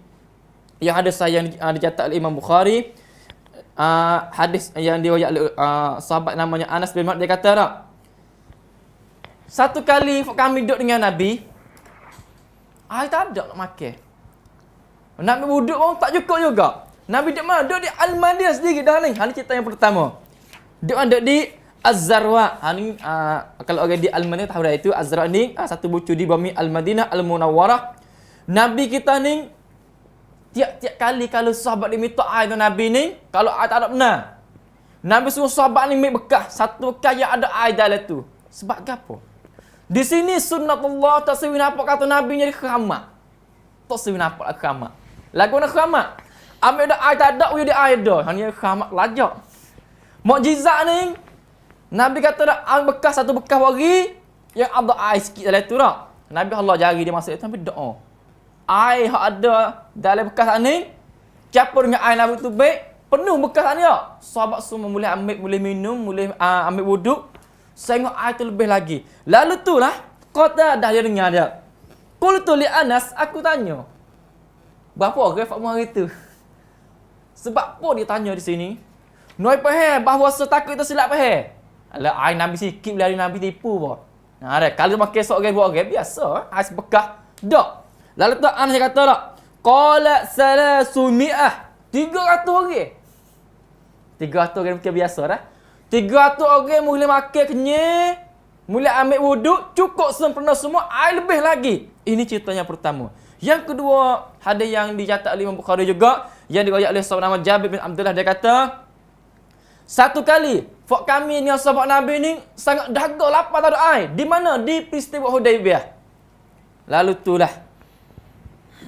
yang ada saya yang dicatat oleh Imam Bukhari, hadis yang diriwayat oleh sahabat namanya Anas bin Malik. Dia kata tak, satu kali kami duduk dengan Nabi, air tak ada nak makan. Nabi wuduk pun tak cukup juga. Nabi duduk mana? Duduk di Al-Madinah sendiri dah ni. Ini cerita yang pertama. Duduk di Az-Zarwa. Kalau orang di Al-Madinah tahu dah itu. Az-Zarwa ni satu bucu di bumi Al-Madinah Al-Munawwarah. Nabi kita ni tiap-tiap kali kalau sahabat dia minta air dengan Nabi ni, kalau air tak ada benar, Nabi suruh sahabat ni ambil bekas, satu bekas yang ada air dalam tu. Sebab apa? Di sini sunnatullah tak sewi nampak kata Nabi ni keramat. Tak sewi nampak keramat. Lagu nak keramat. Ambil ada air tak ada, dia air dah. Hanya keramat lajak. Mukjizat ni, Nabi kata dah ambil bekas, satu bekas bagi yang ada air sikit dalam tu dah. Nabi Allah jari dia masa itu sampai doa. Air yang ada dalam bekas ni campur dengan air Nabi tu baik, penuh bekas ni tak? Sahabat semua boleh ambil, boleh minum, boleh ambil wuduk. Sehingga air tu lebih lagi. Lalu tu lah, kata dah dia dengar dia. Qultu li Anas, aku tanya. Berapa orang fakmu hari tu? Sebab apa dia tanya di sini? Noi faham bahawa setakut itu silap faham. Alah air Nabi sikit boleh Nabi tipu apa? Nah, ada kalau makan seorang dua orang biasa, air bekas. Dak. Lalu tu Anas kata tak, qala 300 orang. 300 orang bukan biasa dah. 300 orang boleh makan kenyang, boleh ambil wuduk, cukup sempurna semua, air lebih lagi. Ini ceritanya pertama. Yang kedua, hadis yang dicatat oleh Imam Bukhari juga, yang diriwayat oleh sahabat nama Jabir bin Abdullah, dia kata, satu kali, fak kami dengan sahabat Nabi ni sangat dahaga lapar tak ada air. Di mana? Di peristiwa Hudaibiyah. Lalu itulah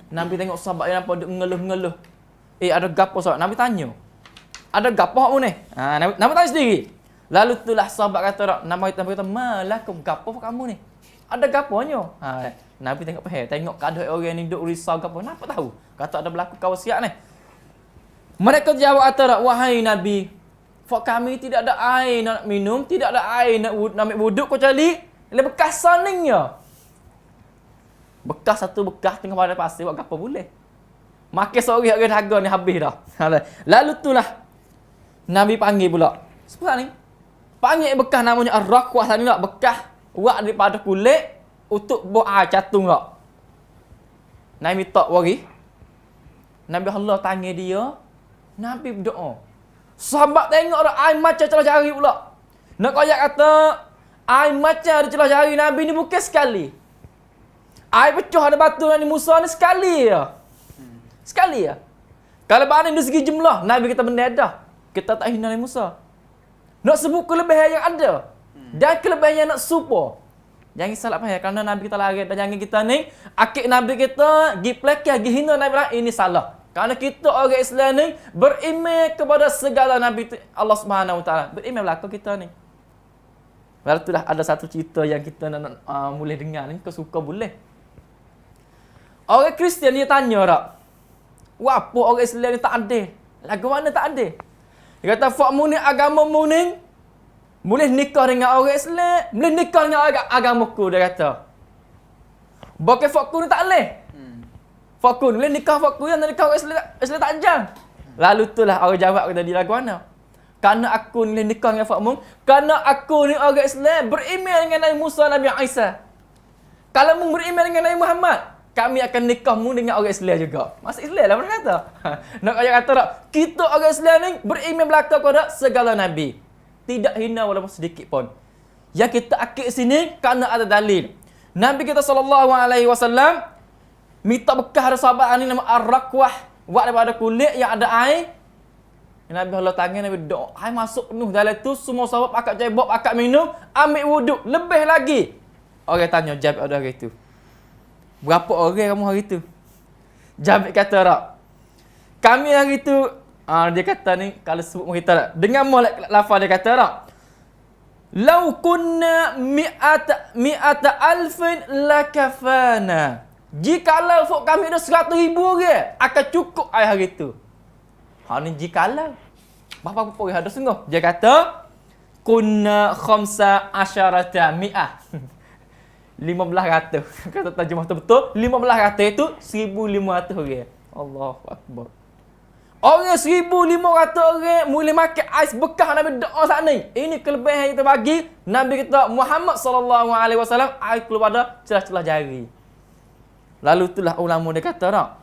Nabi tengok sahabat yang nampak ngeluh-ngeluh. Ada gapo sahabat? Nabi tanya. Ada gapo kamu ni? Nabi tanya sendiri. Lalu itulah sahabat kata tak, Nabi kata, malakum gapo kamu ni? Ada gaponya? Nabi tengok tengok keadaan orang ni duduk risau gapo. Kenapa tahu? Kata ada berlaku kawasiat ni. Mereka jawab kata tak, wahai Nabi, fak kami tidak ada air nak minum, tidak ada air nak ambil wuduk kecuali bekas saningnya. Bekas satu bekas tengah pada pasir buat apa boleh. Makan seorang orang dahaga ni habis dah. Lalu itulah Nabi panggil pula. Seperti ni. Panggil bekas namanya ar-raqwah tadi tak, bekas urat daripada kulit untuk buat air catung tak. Nabi minta wari. Nabi Allah tanya dia, Nabi berdoa. Sahabat tengok dah air macam celah jari pula. Nak koyak kata air macam ada celah jari Nabi ni bukan sekali. Air pecah ada batu Nabi Musa ni sekali ya. Sekali ya. Kalau banding dari segi jumlah, Nabi kita benda dah. Kita tak hina Nabi Musa. Nak sebut kelebihan yang ada. Dan kelebihan yang nak support. Jangan salah faham kerana Nabi kita lari dan jangan kita ni akik Nabi kita gi pelakih gi hina Nabi lah, ini salah. Kerana kita orang Islam ni beriman kepada segala Nabi Allah Subhanahu Wa Taala. Beriman belaka kita ni. Lalu itulah ada satu cerita yang kita nak boleh dengar ni, kau suka boleh. Orang Kristian dia tanya tak, apa orang Islam ni tak adil? Lagu mana tak adil? Dia kata, fak mu ni agama mu ni Boleh nikah dengan orang Islam, boleh nikah dengan agamaku, dia kata. Bukan fakku ni tak boleh. Fakku ni boleh nikah fakku yang nikah orang Islam tak jang. Lalu itulah orang jawab kata dia lagu mana? Karena aku ni nikah dengan fakmu, karena aku ni orang Islam beriman dengan Nabi Musa, Nabi Isa. Kalau mu beriman dengan Nabi Muhammad, kami akan nikahmu dengan orang Islam juga. Masuk Islam lah mereka kata. Nak kaya kata tak, kita orang Islam ni beriman belaka kepada segala Nabi. Tidak hina walaupun sedikit pun. Yang kita akid sini kerana ada dalil. Nabi kita SAW minta bekas ada sahabat ni nama Ar-Rakwah. Buat daripada kulit yang ada air. Nabi Allah tangan, Nabi doa. Air masuk penuh dalam tu. Semua sahabat pakat cebok, pakat minum. Ambil wuduk. Lebih lagi. Orang tanya, Jabir ada hari tu. Berapa orang kamu hari tu? Jabir kata tak. Kami hari tu. Dia kata ni, kalau sebut kita tak. Dengan molek lafaz dia kata tak. Lau kunna mi'ata alfin lakafana. Jikalau fuk kami ada 100,000 orang, akan cukup air hari tu. Ni jikalau. Berapa orang ada sungguh? Dia kata, kunna khamsa asyarata mi'ah. 1,500. Kata terjemah betul-betul. 1,500 itu 1,500 orang. Allahu Akbar. Orang 1,500 orang mula makan ais bekas Nabi doa saat ni. Ini kelebihan yang kita bagi Nabi kita Muhammad SAW, air keluar pada celah-celah jari. Lalu itulah ulama dia kata tak,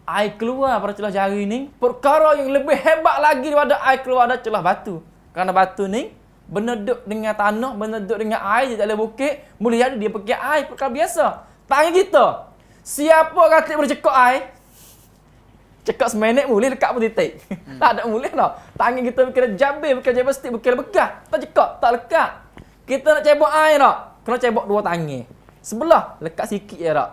air keluar pada celah jari ni perkara yang lebih hebat lagi daripada air keluar pada celah batu. Kerana batu ni berduduk dengan tanah, berduduk dengan air di dalam bukit, boleh jadi dia pakai air perkara biasa. Tangan kita, siapa kata boleh cekak air? Cekak seminit boleh, dekat pun titik. Tak ada boleh tau. Tangan kita kena jabir, bukan jabir stick, bukan bekas. Tak cekak, tak lekat. Kita nak cebok air tak? Kena cebok 2 tangan. Sebelah, lekat sikit je tak?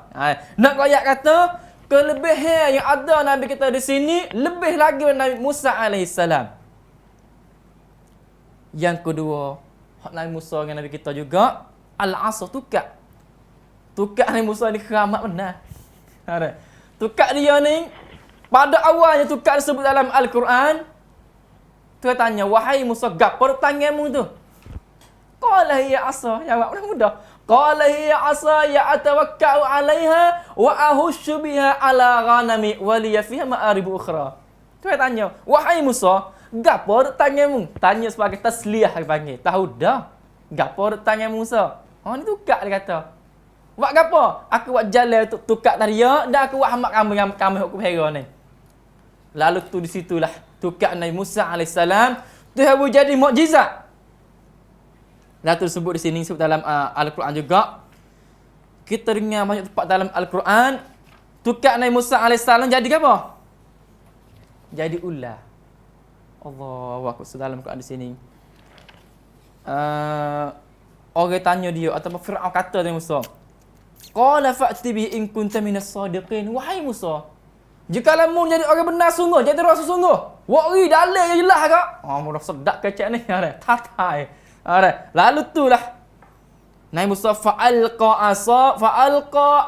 Nak ayat kata, kelebihan yang ada Nabi kita di sini, lebih lagi dari Nabi Musa AS. Yang kedua, Nabi Musa dengan Nabi kita juga, Al-Asa tukak. Tukak Nabi Musa ni keramat benar. Tukak dia ni, pada awalnya tukar disebut dalam Al-Quran. Dia tanya, wahai Musa, gapo tanganmu tu? Qala hiya asa, jawab mudah. Qala hiya asa ya atawakkau 'alaiha wa ahussu biha 'ala ghanami wa liya fiha ma'arib ukhra. Dia tanya, wahai Musa, gapo tanganmu? Tanya sebagai tasliyah dia panggil. Tahu dah. Gapo tanganmu Musa? Oh ni tukar dia kata. Buat gapo? Aku buat jalan untuk tukar tariak dan aku buat hamak kamu yang kami hukum hera ni. Lalu tu di situlah tukar Nabi Musa AS tu habu jadi mukjizat. Lalu tu disebut di sini, sebut dalam Al-Quran juga. Kita dengar banyak tempat dalam Al-Quran tukar Nabi Musa AS jadi apa? Jadi ular. Allahu Akbar, dalam Quran di sini. Orang tanya dia atau Firaun kata Nabi Musa, qala fa'ti bi in kunta minas sadiqin. Wahai Musa, jika mu jadi orang benar sungguh, jadi rasul sungguh, wari dalil je jelas kak. Mudah sedap kecek ni. Tatai. Lalu itulah Nabi Musa fa'alqa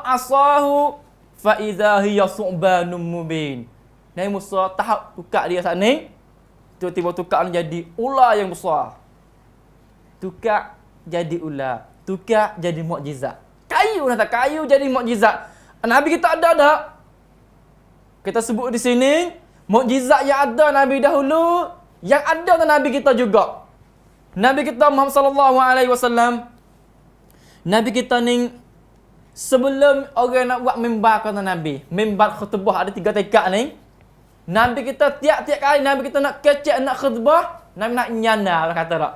asahu fa idza hiya su'banun mubin. Nabi Musa tahap tukar dia saat ni, tiba-tiba tukar ni jadi ular yang besar. Tukar jadi ular, tukar jadi mukjizat. Kayu nak kayu jadi mukjizat. Nabi kita ada tak? Kita sebut di sini mukjizat yang ada Nabi dahulu, yang ada dengan Nabi kita juga. Nabi kita Muhammad SAW, Nabi kita ni sebelum orang nak buat mimbar kata Nabi, mimbar khutbah ada 3 tekad ni. Nabi kita tiap-tiap kali Nabi kita nak kecek nak khutbah, Nabi nak nyana kata tak?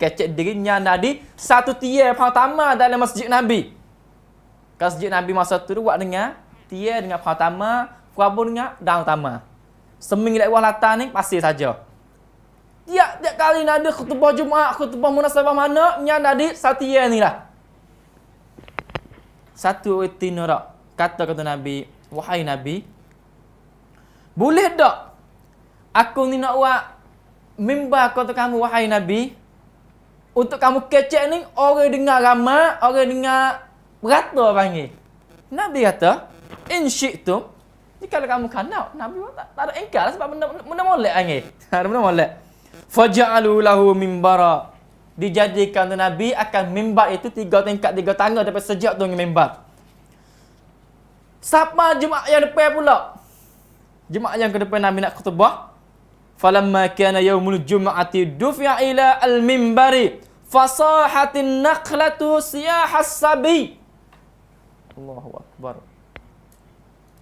Kecek diri nyana di satu tiar pertama dalam masjid Nabi. Kalau masjid Nabi masa tu buat dengan tiar dengan pertama, Kuabun dengan daun utama. Seming lek latar ni pasir saja. Tiap-tiap kali nak ada khutbah Jumaat, khutbah munasabah mana, nya nadi satia ni lah. Satu itin rak. Kata Nabi, wahai Nabi, boleh tak aku ni nak buat mimbar kata kamu wahai Nabi, untuk kamu kecek ni orang dengar ramai, orang dengar berata panggil. Nabi kata, in syi'tum, kalau kamu kanau, Nabi tak ada engkar sebab benda molek angin. Ada benda molek. Faja'alu lahu mimbara. dijadikan Nabi akan mimbar itu 3 tingkat 3 tangga daripada sejak tu mimbar. Siapa jemaah yang depan pula? Jemaah yang ke depan Nabi nak khutbah. Falamma kana yaumul jum'ati dufi'a ila al-mimbari fasahatin naqlatu siyahas sabi. Allahu akbar.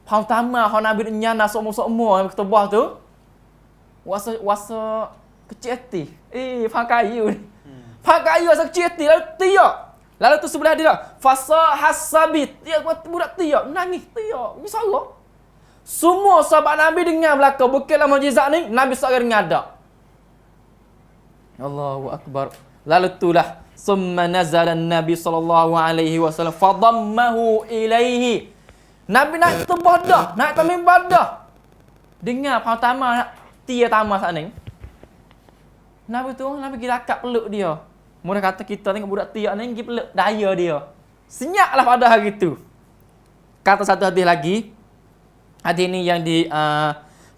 Pertama Nabi nyana semua khutbah tu. Wasa kecil hati. Faham kayu ni. Faham kayu wasa kecil hati lalu tiak. Lalu tu sebelah dia fasahas sabi. Tiak budak tiak, nangis tiak. Ni sarah. Semua sahabat Nabi dengar belakang bukanlah mukjizat ni, Nabi seorang dengar dak. Allahu akbar. Lalu itulah summa nazala Nabi sallallahu alaihi wasallam fadammahu ilaihi. Nabi nak tebah dah, nak mimbar dah. Dengar pertama tia tamat saat ni. Nabi pergi dekat peluk dia. Mula kata kita tengok budak tia ni pergi peluk daya dia. Senyaplah pada hari itu. Kata satu hadis lagi. Hadis ini yang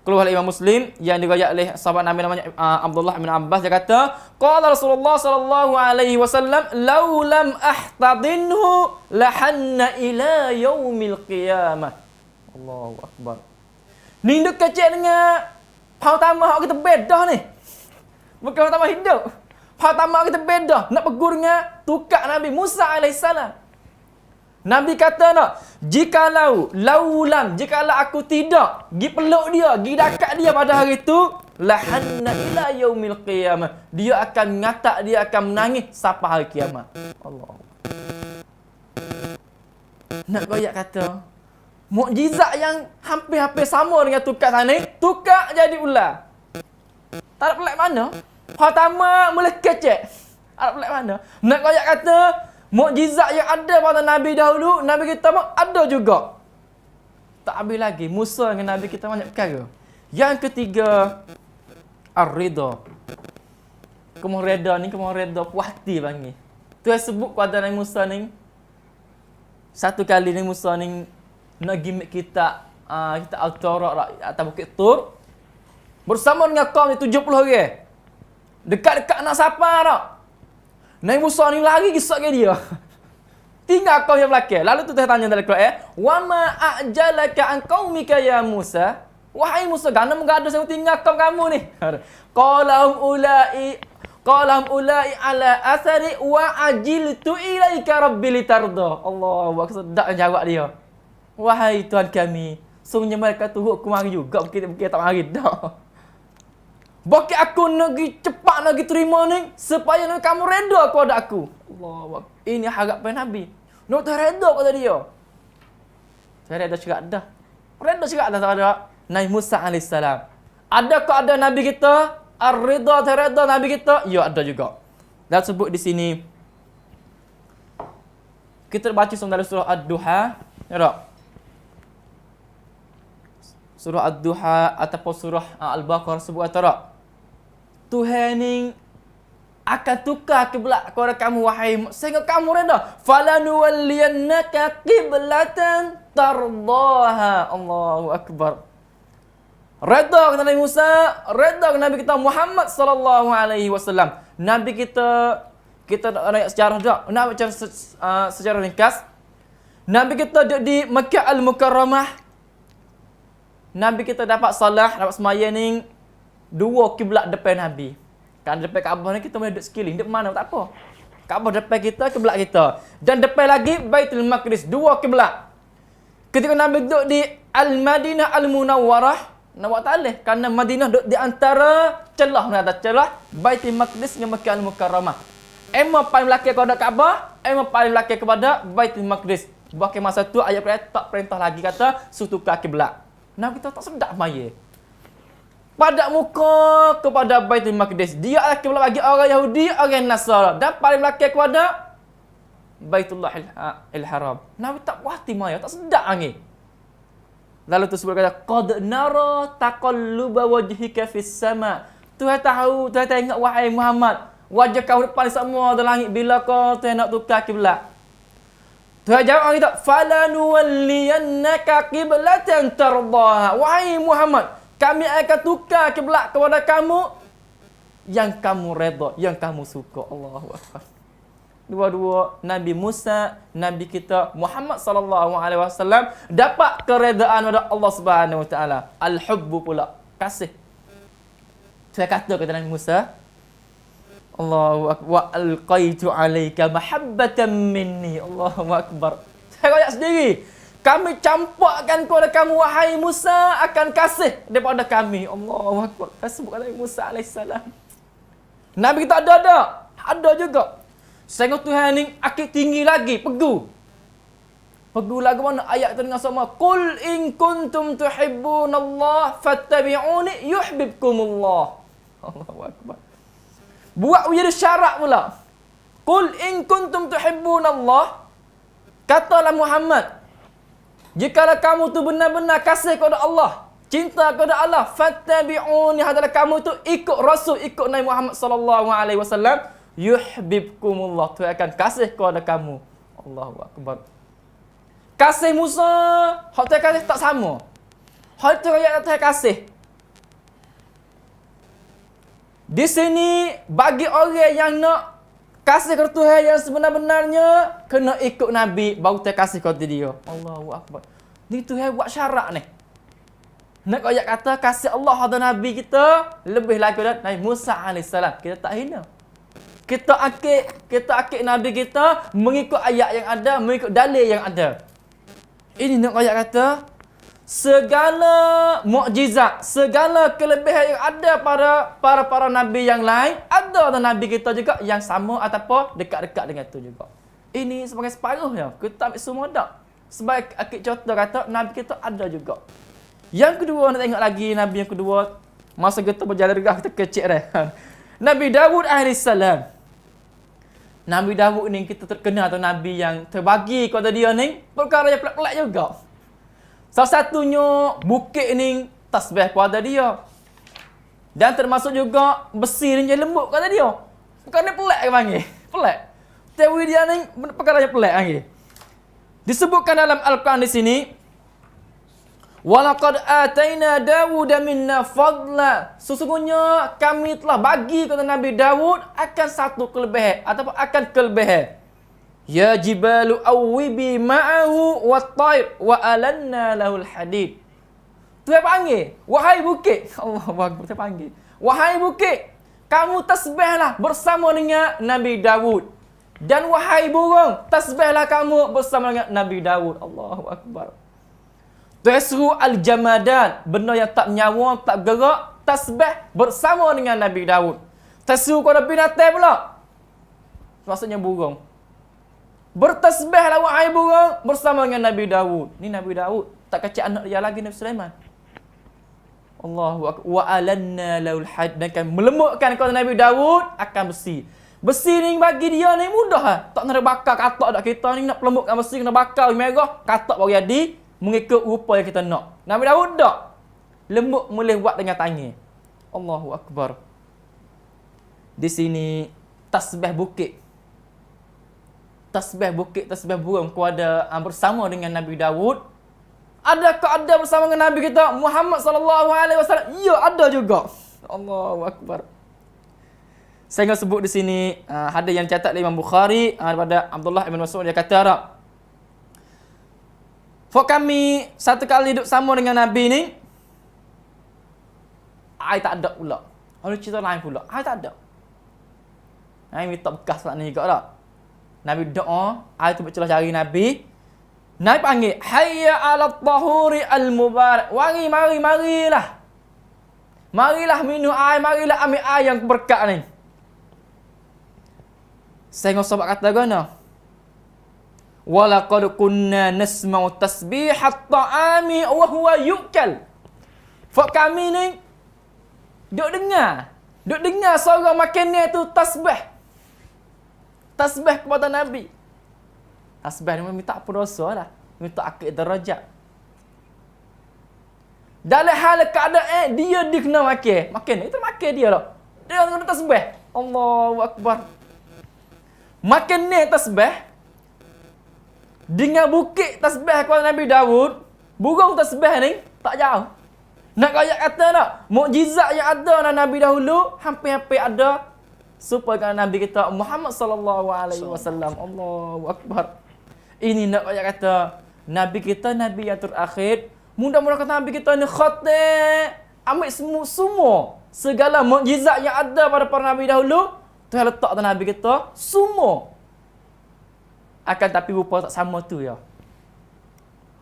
keluar oleh Imam Muslim yang diriwayat oleh sahabat Nabi namanya Abdullah bin Abbas. Dia kata, qala Rasulullah sallallahu alaihi wasallam, "Lau lam ahtadinhu lahanna ila yaumil qiyamah." Allahu akbar. Ni duk kecil dengan pertama hak kita beda ni. Bukan pertama hidup. Pertama kita beda. Nak pegur dengan tukar Nabi Musa alaihissalam. Nabi kata nak, jikalau aku tidak pergi peluk dia, pergi dekat dia pada hari itu, lahanna ila yaumil qiyamah. Dia akan ngatak, dia akan menangis sampai hari kiamat. Allah. Nak koyak kata, mukjizat yang hampir-hampir sama dengan tukar sana, tukar jadi ular. Tak ada pelik mana? Pertama mula kecek. Ada pelik mana? Nak koyak kata, mukjizat yang ada pada Nabi dahulu, Nabi kita pun ada juga. Tak habis lagi. Musa dengan Nabi kita banyak perkara. Yang ketiga, ar-ridha. Kamu reda ni, kamu reda puas hati panggil. Tu yang sebut kepada Nabi Musa ni. Satu kali Nabi Musa ni nak gimmick kita Al-Taurat atas Bukit Tur. Bersama dengan kaum ni 70 orang. Dekat-dekat nak sapa tak? Nabi Musa ni lari kisah ke dia. Tinggal kau yang belakang. Lalu tu dia tanya dalam Quran, "Wa ma a'jalaka an qaumika ya Musa?" Wahai Musa, kenapa menggaduh saya tinggal kaum kamu ni? Qalahum ulai ala athari wa ajiltu ilaika rabbi litarda. Allahu akbar. Sedap jawab dia. Wahai Tuhan kami, sungguhnya mereka tu hukum mari juga, kita tak mari dah. Bagi aku nak cepat nak terima ni supaya kamu reda kepada aku. Allah. Ini harapan Nabi. Nak reda kepada dia. Saya reda cakap dah. Reda cakap dah kepada Nabi Musa alaihissalam. Adakah ada Nabi kita ar-ridha tereda Nabi kita? Ya, ada juga. Dan sebut di sini kita baca dalam surah Ad-Duha, ya tak? Surah Ad-Duha ataupun surah Al-Baqarah sebut tak? Tuhan ni akan tukar kiblat kepada kamu wahai sehingga kamu reda. Falanuwalliyannaka qiblatan tardaha. Allahu akbar. Reda kata Nabi Musa, reda kata Nabi kita Muhammad sallallahu alaihi wasallam. Nabi kita nak sejarah dak. Nak bicara secara ringkas. Nabi kita di Makkah Al-Mukarramah. Nabi kita dapat salah, dapat sembahyang ni 2 kiblat depan Nabi. Kan depan Kaabah ni kita boleh duduk sekeliling. Duduk mana tak apa. Kaabah depan kita, kiblat kita. Dan depan lagi Baitul Maqdis, 2 kiblat. Ketika Nabi duduk di Al-Madinah Al-Munawwarah, nak buat talih kerana Madinah duduk di antara celah Baitul Maqdis dengan Makkah Al-Mukarramah. Emang paling belakang kepada Kaabah, emang paling belakang kepada Baitul Maqdis. Bahkan masa tu ayat tak perintah lagi kata sutukar kiblat. Nabi kita tak sedap maya. Pada muka kepada Baitul Maqdis. Dia adalah kiblat bagi orang Yahudi, orang Nasara. Dan paling belakang kepada Baitullah Al-Haram. Nabi tak puas hati maya, tak sedap angin. Lalu tu sebut kata, qad nara taqalluba wajhika fis sama. Tuhan tahu, Tuhan tengok wahai Muhammad, wajah kau depan semua dalam langit bila kau Tuhan nak tukar kiblat. Tuhan jawab orang kita, falanuwalliyannaka qiblatan tardaha. Wahai Muhammad, kami akan tukar kiblat kepada kamu yang kamu redha, yang kamu suka. Allahu akbar. Dua-dua Nabi Musa, Nabi kita Muhammad sallallahu alaihi wasallam dapat keredaan pada Allah Subhanahu wa taala. Al-hubbu pula, kasih. Saya kata kepada Nabi Musa, Allahu akbar, wa alqaitu alaika mahabbatan minni. Allahu akbar. Saya royak sendiri. Kami campakkan kepada kamu wahai Musa akan kasih daripada kami. Allahu akbar. Kasih kepada Nabi Musa alaihissalam. Nabi kita ada juga. Sehingga Tuhan ni akid tinggi lagi, pegu lagu mana ayat tu dengan sama. Qul in kuntum tuhibbunallah fattabi'uni yuhibbukumullah. Allahu akbar. Buat menjadi syarat pula. Qul in kuntum tuhibbunallah, katalah Muhammad, jikalau kamu tu benar-benar kasih kepada Allah, cinta kepada Allah, fattabi'uni, adalah kamu tu ikut Rasul, ikut Nabi Muhammad sallallahu alaihi wasallam, yuhibbukumullah, Tuhan akan kasih kepada kamu. Allahu akbar. Kasih Musa, hak Tuhan kasih tak sama. Hak tu ayat Tuhan kasih. Di sini bagi orang yang nak kasih kepada Tuhan yang sebenar-benarnya, kena ikut Nabi baru Tuhan kasih kepada dia. Allahu akbar. Ni Tuhan buat syarat ni. Nak ayat kata kasih Allah kepada Nabi kita lebih lagi dari Nabi Musa alaihissalam. Kita tak hina. Kita akid Nabi kita mengikut ayat yang ada, mengikut dalil yang ada. Ini nak ayat kata segala mukjizat, segala kelebihan yang ada pada para nabi yang lain, ada pada nabi kita juga yang sama ataupun dekat-dekat dengan itu juga. Ini sebagai separuhnya. Kita ambil semua tak. Sebagai akid contoh kata nabi kita ada juga. Yang kedua, nak tengok lagi nabi yang kedua. Masa kita berjalan regah kita kecil dah. Nabi Dawud alaihissalam. Nabi Dawud ni kita terkenal tu nabi yang terbagi kepada dia ni perkara yang pelik-pelik juga. Salah satunya bukit ni tasbih kepada dia. Dan termasuk juga besi ni yang lembut kepada dia. Perkara ni pelik ke panggil? Pelik. Teori dia ni perkara yang pelik panggil. Disebutkan dalam Al-Quran di sini, walaqad ataina Dawud minna fadla. Sesungguhnya kami telah bagi kepada Nabi Dawud akan satu kelebihan ataupun akan kelebihan. Ya jibalu awwibi ma'ahu wat-tayr wa alanna lahul hadid. Tuhan panggil, wahai bukit. Allahu akbar, Tuhan panggil. Wahai bukit, kamu tasbihlah bersama dengan Nabi Dawud. Dan wahai burung, tasbihlah kamu bersama dengan Nabi Dawud. Allahu akbar. Tasru al-jamadan, benda yang tak nyawa, tak gerak, tasbih bersama dengan Nabi Dawud. Tasru kepada binatang pula, maksudnya burung. Bertasbihlah wahai burung bersama dengan Nabi Dawud. Ni Nabi Dawud, tak kecil anak dia lagi Nabi Sulaiman. Allahu akbar. Wa alanna lahul had, dan kami melembutkan kepada Nabi Dawud akan besi. Besi ni bagi dia ni mudah lah. Tak nak bakar katak dak kita ni, nak pelembutkan besi kena bakar merah, katak baru jadi mengikut rupa yang kita nak. Nabi Dawud tak. Lembut boleh buat dengan tangan. Allahu akbar. Di sini tasbih bukit. Tasbih bukit, tasbih burung kepada bersama dengan Nabi Dawud. Adakah ada bersama dengan Nabi kita Muhammad sallallahu alaihi wasallam? Ya, ada juga. Allahu akbar. Saya nak sebut di sini ada yang catat oleh Imam Bukhari daripada Abdullah bin Mas'ud, dia kata Arab. Fak kami satu kali duduk sama dengan Nabi ni, ai tak ada pula. Ada cerita lain pula. Ai tak ada. Ai minta bekas lah ni juga tak. Nabi doa, ai tu bercelah cari Nabi. Nabi panggil, hayya 'ala tahuri al-mubarak. Mari, marilah. Marilah minum air, marilah ambil air yang berkat ni. Saya dengan sahabat kata gana. Walaqad kunna nasma'u tasbihat ta'ami wa huwa yu'kal. Fak kami ni duk dengar suara makanan tu tasbih. Tasbih kepada Nabi. Tasbih ni minta apa dosa lah. Minta akid darajat. Dalam hal keadaan dia kena makan. Makan itu makan dia lah. Dia kena tasbih. Allahu akbar. Makan ni tasbih. Dengan bukit tasbih kepada Nabi Dawud. Burung tasbih ni tak jauh. Nak ayat kata nak, mukjizat yang ada dalam Nabi dahulu, hampir-hampir ada supaya Nabi kita Muhammad sallallahu alaihi wasallam. Allahu akbar. Ini nak ayat kata Nabi kita Nabi yang terakhir. Mudah-mudahan kata Nabi kita ni khatim ambil semua segala mukjizat yang ada pada para Nabi dahulu, Tuhan letak dalam Nabi kita semua. Akan tapi rupa tak sama tu ya.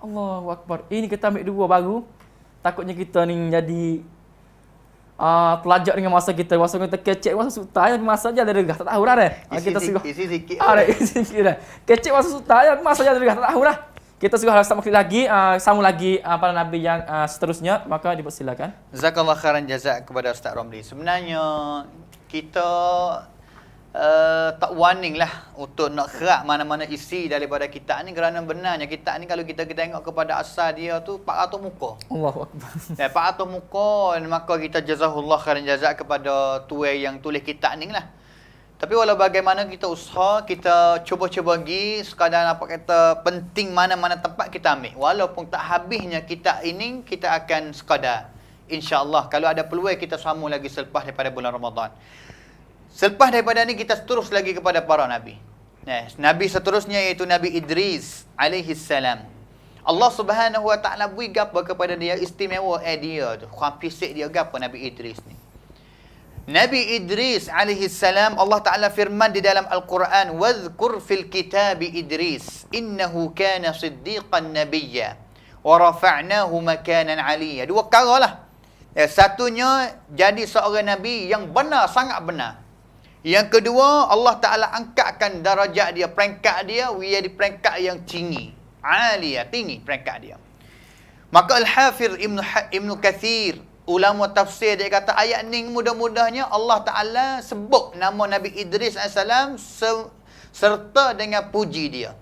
Allahu akbar. Ini kita ambil dua baru. Takutnya kita ni jadi terlajak dengan masa kita. Masa kita kecek masa sultan, masa je ada regah. Tak tahu dah. Kita suruh. Isi sikit. Isi sikit dah. Kecek masa sultan, masa je ada regah. Tak tahu dah. Kita suruh sama lagi, sambung lagi para Nabi yang seterusnya. Maka dipersilakan. Jazakallah khairan jazak kepada Ustaz Romli. Sebenarnya kita tak warning lah untuk nak kerak mana-mana isi daripada kitab ni, kerana benarnya kitab ni kalau kita tengok kepada asal dia tu 400 muka. Allahu akbar. 400 muka, maka kita jazahullah khairan jazak kepada tuai yang tulis kitab ni lah. Tapi walau bagaimana kita usaha, kita cuba-cuba pergi sekadar apa kata penting mana-mana tempat kita ambil. Walaupun tak habisnya kitab ini, kita akan sekadar insya-Allah kalau ada peluang kita sambung lagi selepas daripada bulan Ramadan. Selepas daripada ni kita terus lagi kepada para Nabi. Nabi seterusnya iaitu Nabi Idris alaihi salam. Allah Subhanahu wa taala beri gapo kepada dia istimewa dia tu. Khafisik dia gapo Nabi Idris ni. Nabi Idris alaihi salam, Allah Taala firman di dalam Al-Quran, "Wadhkur fil kitab Idris, innahu kana siddiqan nabiyya wa rafa'nahu makanan 'aliyya." Dua perkara lah. Satunya jadi seorang nabi yang benar, sangat benar. Yang kedua, Allah Ta'ala angkatkan darajat dia, peringkat dia, dia di peringkat yang tinggi. Aliyah, tinggi peringkat dia. Maka Al-Hafidh Ibn Kathir, ulama tafsir, dia kata ayat ni mudah-mudahnya Allah Ta'ala sebut nama Nabi Idris AS serta dengan puji dia.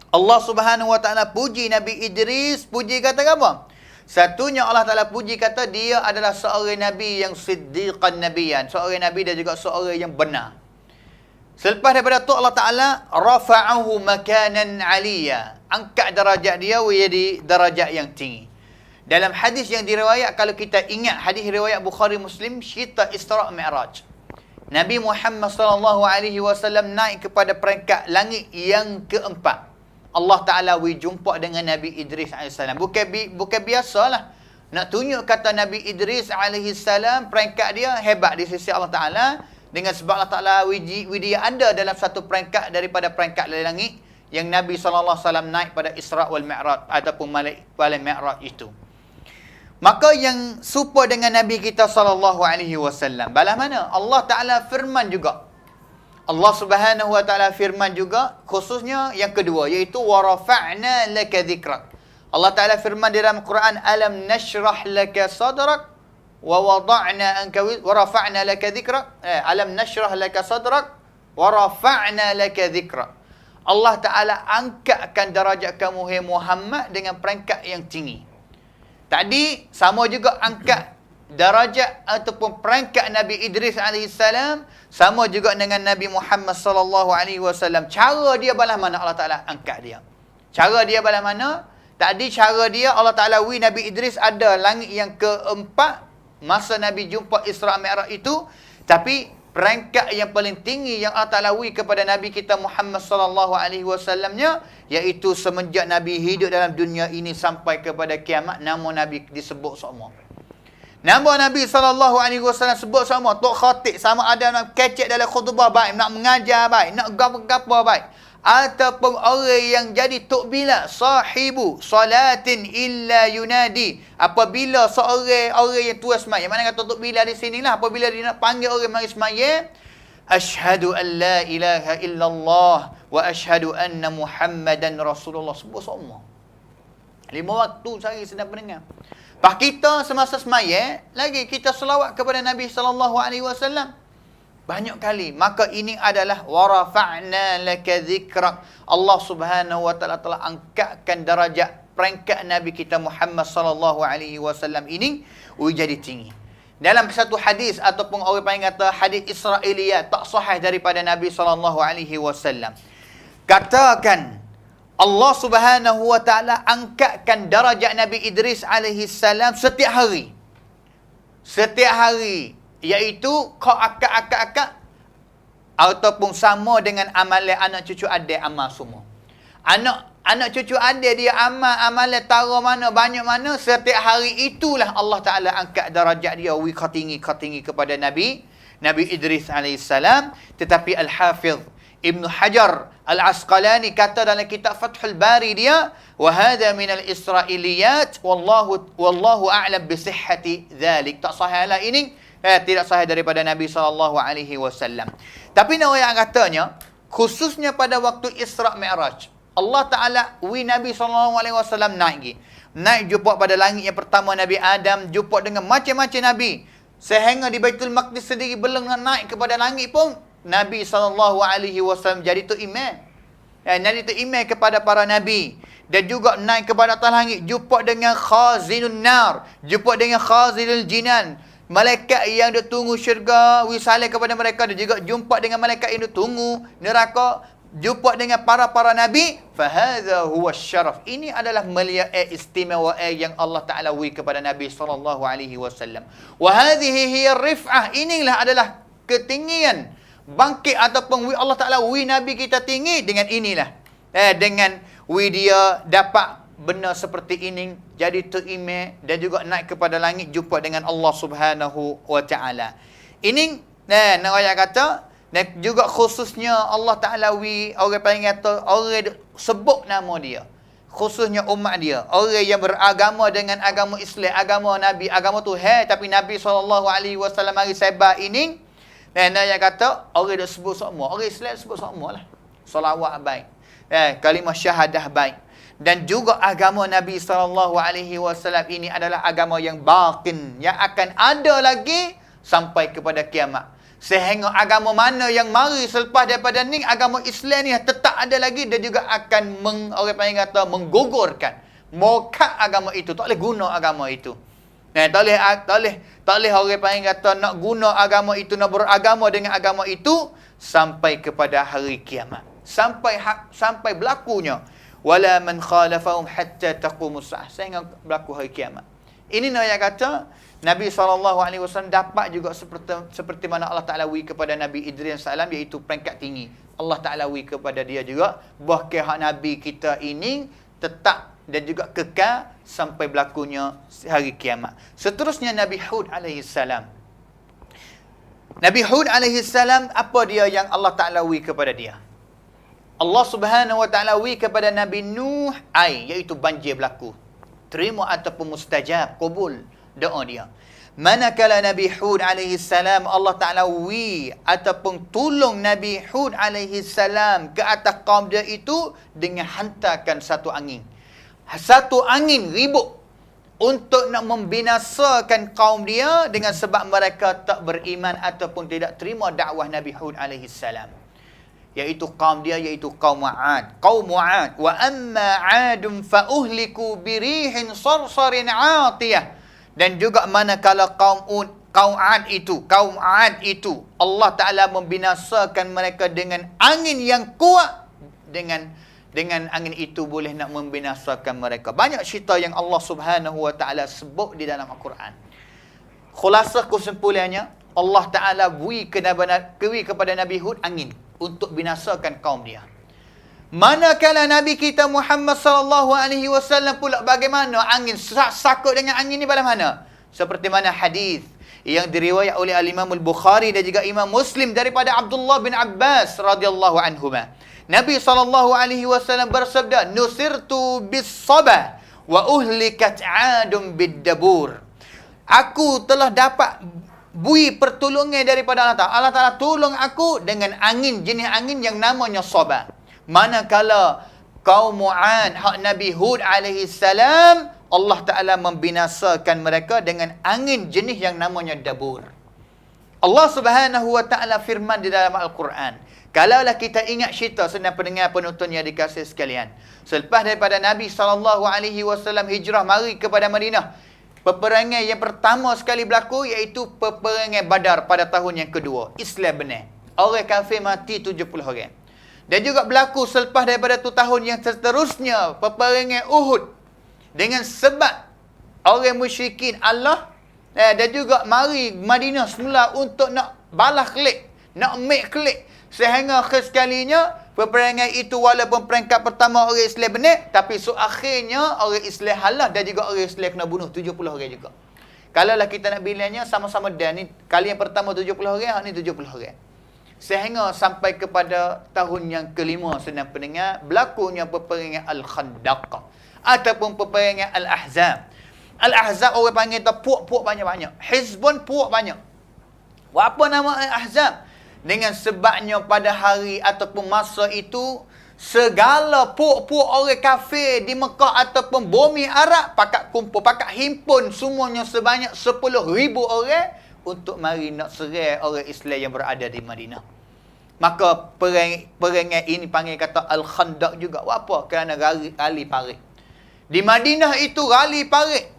Allah Subhanahu Wa Ta'ala puji Nabi Idris, puji kata apa? Satunya Allah Ta'ala puji kata dia adalah seorang Nabi yang siddiqan nabiyan. Seorang Nabi dan juga seorang yang benar. Selepas daripada itu Allah Ta'ala rafa'ahu makanan aliyya. Angkat darajat dia menjadi darajat yang tinggi. Dalam hadis yang diriwayat, kalau kita ingat hadis riwayat Bukhari Muslim, cerita Isra' Mi'raj. Nabi Muhammad SAW naik kepada peringkat langit yang keempat. Allah Ta'ala jumpa dengan Nabi Idris AS. Bukan biasalah. Nak tunjuk kata Nabi Idris AS peringkat dia hebat di sisi Allah Ta'ala. Dengan sebab Allah Ta'ala dia ada dalam satu peringkat daripada peringkat langit yang Nabi SAW naik pada Isra' wal Mi'raj ataupun Malam Mi'raj itu. Maka yang serupa dengan Nabi kita SAW, balas mana? Allah Ta'ala firman juga. Allah Subhanahu Wa Ta'ala firman juga, khususnya yang kedua, iaitu وَرَفَعْنَا لَكَ ذِكْرَكَ. Allah Ta'ala firman di dalam Quran, أَلَمْ نَشْرَحْ لَكَ صَدْرَكَ وَوَضَعْنَا أَنْكَ وَرَفَعْنَا لَكَ ذِكْرَكَ. أَلَمْ نَشْرَحْ لَكَ صَدْرَكَ وَرَفَعْنَا لَكَ ذِكْرَكَ. Allah Ta'ala angkatkan darajat kamu, hai Muhammad, dengan peringkat yang tinggi. Tadi sama juga angkat darajat ataupun peringkat Nabi Idris AS, sama juga dengan Nabi Muhammad SAW. Cara dia balas mana Allah Ta'ala angkat dia? Cara dia balas mana? Tadi cara dia Allah Ta'ala Nabi Idris ada langit yang keempat masa Nabi jumpa Isra' Mi'raj itu. Tapi peringkat yang paling tinggi yang Allah Ta'ala kepada Nabi kita Muhammad SAW-nya, iaitu semenjak Nabi hidup dalam dunia ini sampai kepada kiamat, nama Nabi disebut semua. Nama Nabi SAW sebut sama. Tok khatib sama ada nak kecek dalam khutbah baik, nak mengajar baik, nak gapa-gapa baik. Ataupun orang yang jadi tok bila sahibu salatin illa yunadi. Apabila seorang orang yang tua semaya. Mana kata tok bila di sini lah. Apabila dia nak panggil orang mari semaya. Ashhadu an la ilaha illallah wa ashhadu anna Muhammadan Rasulullah. Sebut semua. 5 waktu sehari sedang pendengar. Pak kita semasa semaya lagi kita selawat kepada Nabi SAW banyak kali. Maka ini adalah warafa'na laka dzikrak. Allah Subhanahu wa taala telah angkatkan darajat peringkat Nabi kita Muhammad SAW ini jadi tinggi. Dalam satu hadis ataupun orang panggil kata hadis Israiliyat tak sahih daripada Nabi SAW, katakan Allah Subhanahu wa taala angkatkan darjat Nabi Idris alaihi salam setiap hari. Setiap hari, iaitu kau akak ataupun sama dengan amalan anak cucu adik amal semua. Anak cucu adik dia amal amalan tara mana banyak mana, setiap hari itulah Allah Taala angkat darjat dia tinggi kepada Nabi Idris alaihi salam. Tetapi Al-Hafiz Ibn Hajar Al-Asqalani kata dalam kitab Fathul Bari dia, wa hadha min al-israiliyat wallahu a'lam bi sihhati dhalik. Tak sahihlah ini, tidak sahih daripada Nabi SAW. Tapi yang katanya, khususnya pada waktu Isra' Mi'raj, Allah Ta'ala Nabi SAW naik jumpa pada langit yang pertama Nabi Adam, jumpa dengan macam-macam Nabi. Sehingga di Baitul Maqdis sendiri belum naik kepada langit pun, Nabi SAW jadi tu imam. Jadi tu imam kepada para Nabi. Dan juga naik kepada atas langit, jumpa dengan khazinun nar, jumpa dengan khazinul jinan. Malaikat yang dia tunggu syurga, wisalah kepada mereka. Dan juga jumpa dengan malaikat yang dia tunggu neraka. Jumpa dengan para Nabi. Fahadha huwa syaraf. Ini adalah mulia istimewa yang Allah Ta'ala kepada Nabi SAW. Wahadhihi hiya rif'ah. Inilah adalah ketinggian bangkit ataupun Allah Ta'ala Nabi kita tinggi dengan inilah. Dengan dia dapat benar seperti ini, jadi terimeh dan juga naik kepada langit jumpa dengan Allah Subhanahu wa Ta'ala. Ini nak ayat kata, dan juga khususnya Allah Ta'ala orang panggil kata, orang sebut nama dia. Khususnya umat dia, orang yang beragama dengan agama Islam, agama Nabi, agama Tuhan, tapi Nabi SAW mari sebar ini. Dan yang kata, orang dah sebut semua. Orang Islam sebut semua lah. Salawat baik. Kalimah syahadah baik. Dan juga agama Nabi SAW ini adalah agama yang baqin. Yang akan ada lagi sampai kepada kiamat. Sehingga agama mana yang mari selepas daripada ni, agama Islam ni tetap ada lagi. Dan juga akan, orang panggil kata, menggugurkan. Mokat agama itu. Tak boleh guna agama itu. Tak boleh orang panggil kata nak guna agama itu, nak beragama dengan agama itu sampai kepada hari kiamat. Sampai berlakunya. Wala man khalafahum hatta taqumus sa'ah. Sehingga berlaku hari kiamat. Ini yang kata Nabi SAW dapat juga seperti mana Allah Ta'ala kepada Nabi Idris salam, iaitu peringkat tinggi. Allah Ta'ala kepada dia juga. Bahkan Nabi kita ini tetap dan juga kekal sampai berlakunya hari kiamat. Seterusnya Nabi Hud alaihissalam. Nabi Hud alaihissalam, apa dia yang Allah Ta'ala kepada dia? Allah Subhanahu wa Ta'ala kepada Nabi Nuh iaitu banjir berlaku. Terima ataupun mustajab, kabul doa dia. Manakala Nabi Hud alaihissalam, Allah Ta'ala ataupun tolong Nabi Hud alaihissalam ke atas kaum dia itu dengan hantarkan satu angin. Satu angin ribut untuk nak membinasakan kaum dia dengan sebab mereka tak beriman ataupun tidak terima dakwah Nabi Hud alaihissalam. Iaitu kaum dia, iaitu kaum Mu'ad. Kaum Mu'ad. Wa amma 'adun fa uhliku birihin sarsarin 'atiyah. Dan juga manakala kaum 'Ad itu Allah Ta'ala membinasakan mereka dengan angin yang kuat. Dengan angin itu boleh nak membinasakan mereka. Banyak cerita yang Allah Subhanahu wa Ta'ala sebut di dalam Al-Quran. Khulasah kesimpulannya, Allah Ta'ala kepada Nabi Hud angin untuk binasakan kaum dia. Manakala Nabi kita Muhammad SAW pula bagaimana angin sakut dengan angin ni bagaimana? Seperti mana hadis yang diriwayat oleh Al-Imam Al-Bukhari dan juga Imam Muslim daripada Abdullah bin Abbas radhiyallahu anhuma. Nabi SAW bersabda, "Nusirtu bis-sabah wa uhlikat 'adun bid-dabur." Aku telah dapat pertolongan daripada Allah Ta'ala. Allah Ta'ala tolong aku dengan angin, jenis angin yang namanya sabah. Manakala kaum Mu'ad, hak Nabi Hud alaihissalam, Allah Ta'ala membinasakan mereka dengan angin jenis yang namanya dabur. Allah Subhanahu wa Ta'ala firman di dalam Al-Quran. Kalaulah kita ingat cerita senang pendengar penonton yang dikasihi sekalian. Selepas daripada Nabi SAW hijrah mari kepada Madinah, peperangan yang pertama sekali berlaku iaitu peperangan Badar pada tahun yang kedua. Islam benar. Orang kafir mati 70 orang. Dan juga berlaku selepas daripada tu tahun yang seterusnya, peperangan Uhud. Dengan sebab orang musyrikin Allah dan juga mari Madinah semula untuk nak balas kelik, nak make kelik. Sehingga akhir sekalinya, peperangan itu walaupun peringkat pertama orang Islam benar, tapi akhirnya orang Islam halah dan juga orang Islam kena bunuh 70 orang juga. Kalaulah kita nak bilangnya sama-sama dan ni, kali yang pertama 70 orang, ni 70 orang. Sehingga sampai kepada tahun yang kelima, senang pendengar, berlakunya peperangan Al-Khandaq ataupun peperangan Al-Ahzab. Al-Ahzab orang panggil tu puak-puak banyak-banyak. Hizbun puak banyak. Apa nama Al-Ahzab? Dengan sebabnya pada hari ataupun masa itu, segala puak-puak orang kafir di Mekah ataupun bumi Arab pakat kumpul, pakat himpun semuanya sebanyak 10,000 orang untuk mari nak serang orang Islam yang berada di Madinah. Maka perangai ini panggil kata Al-Khandaq juga. Apa? Kerana rali parit. Di Madinah itu rali parit.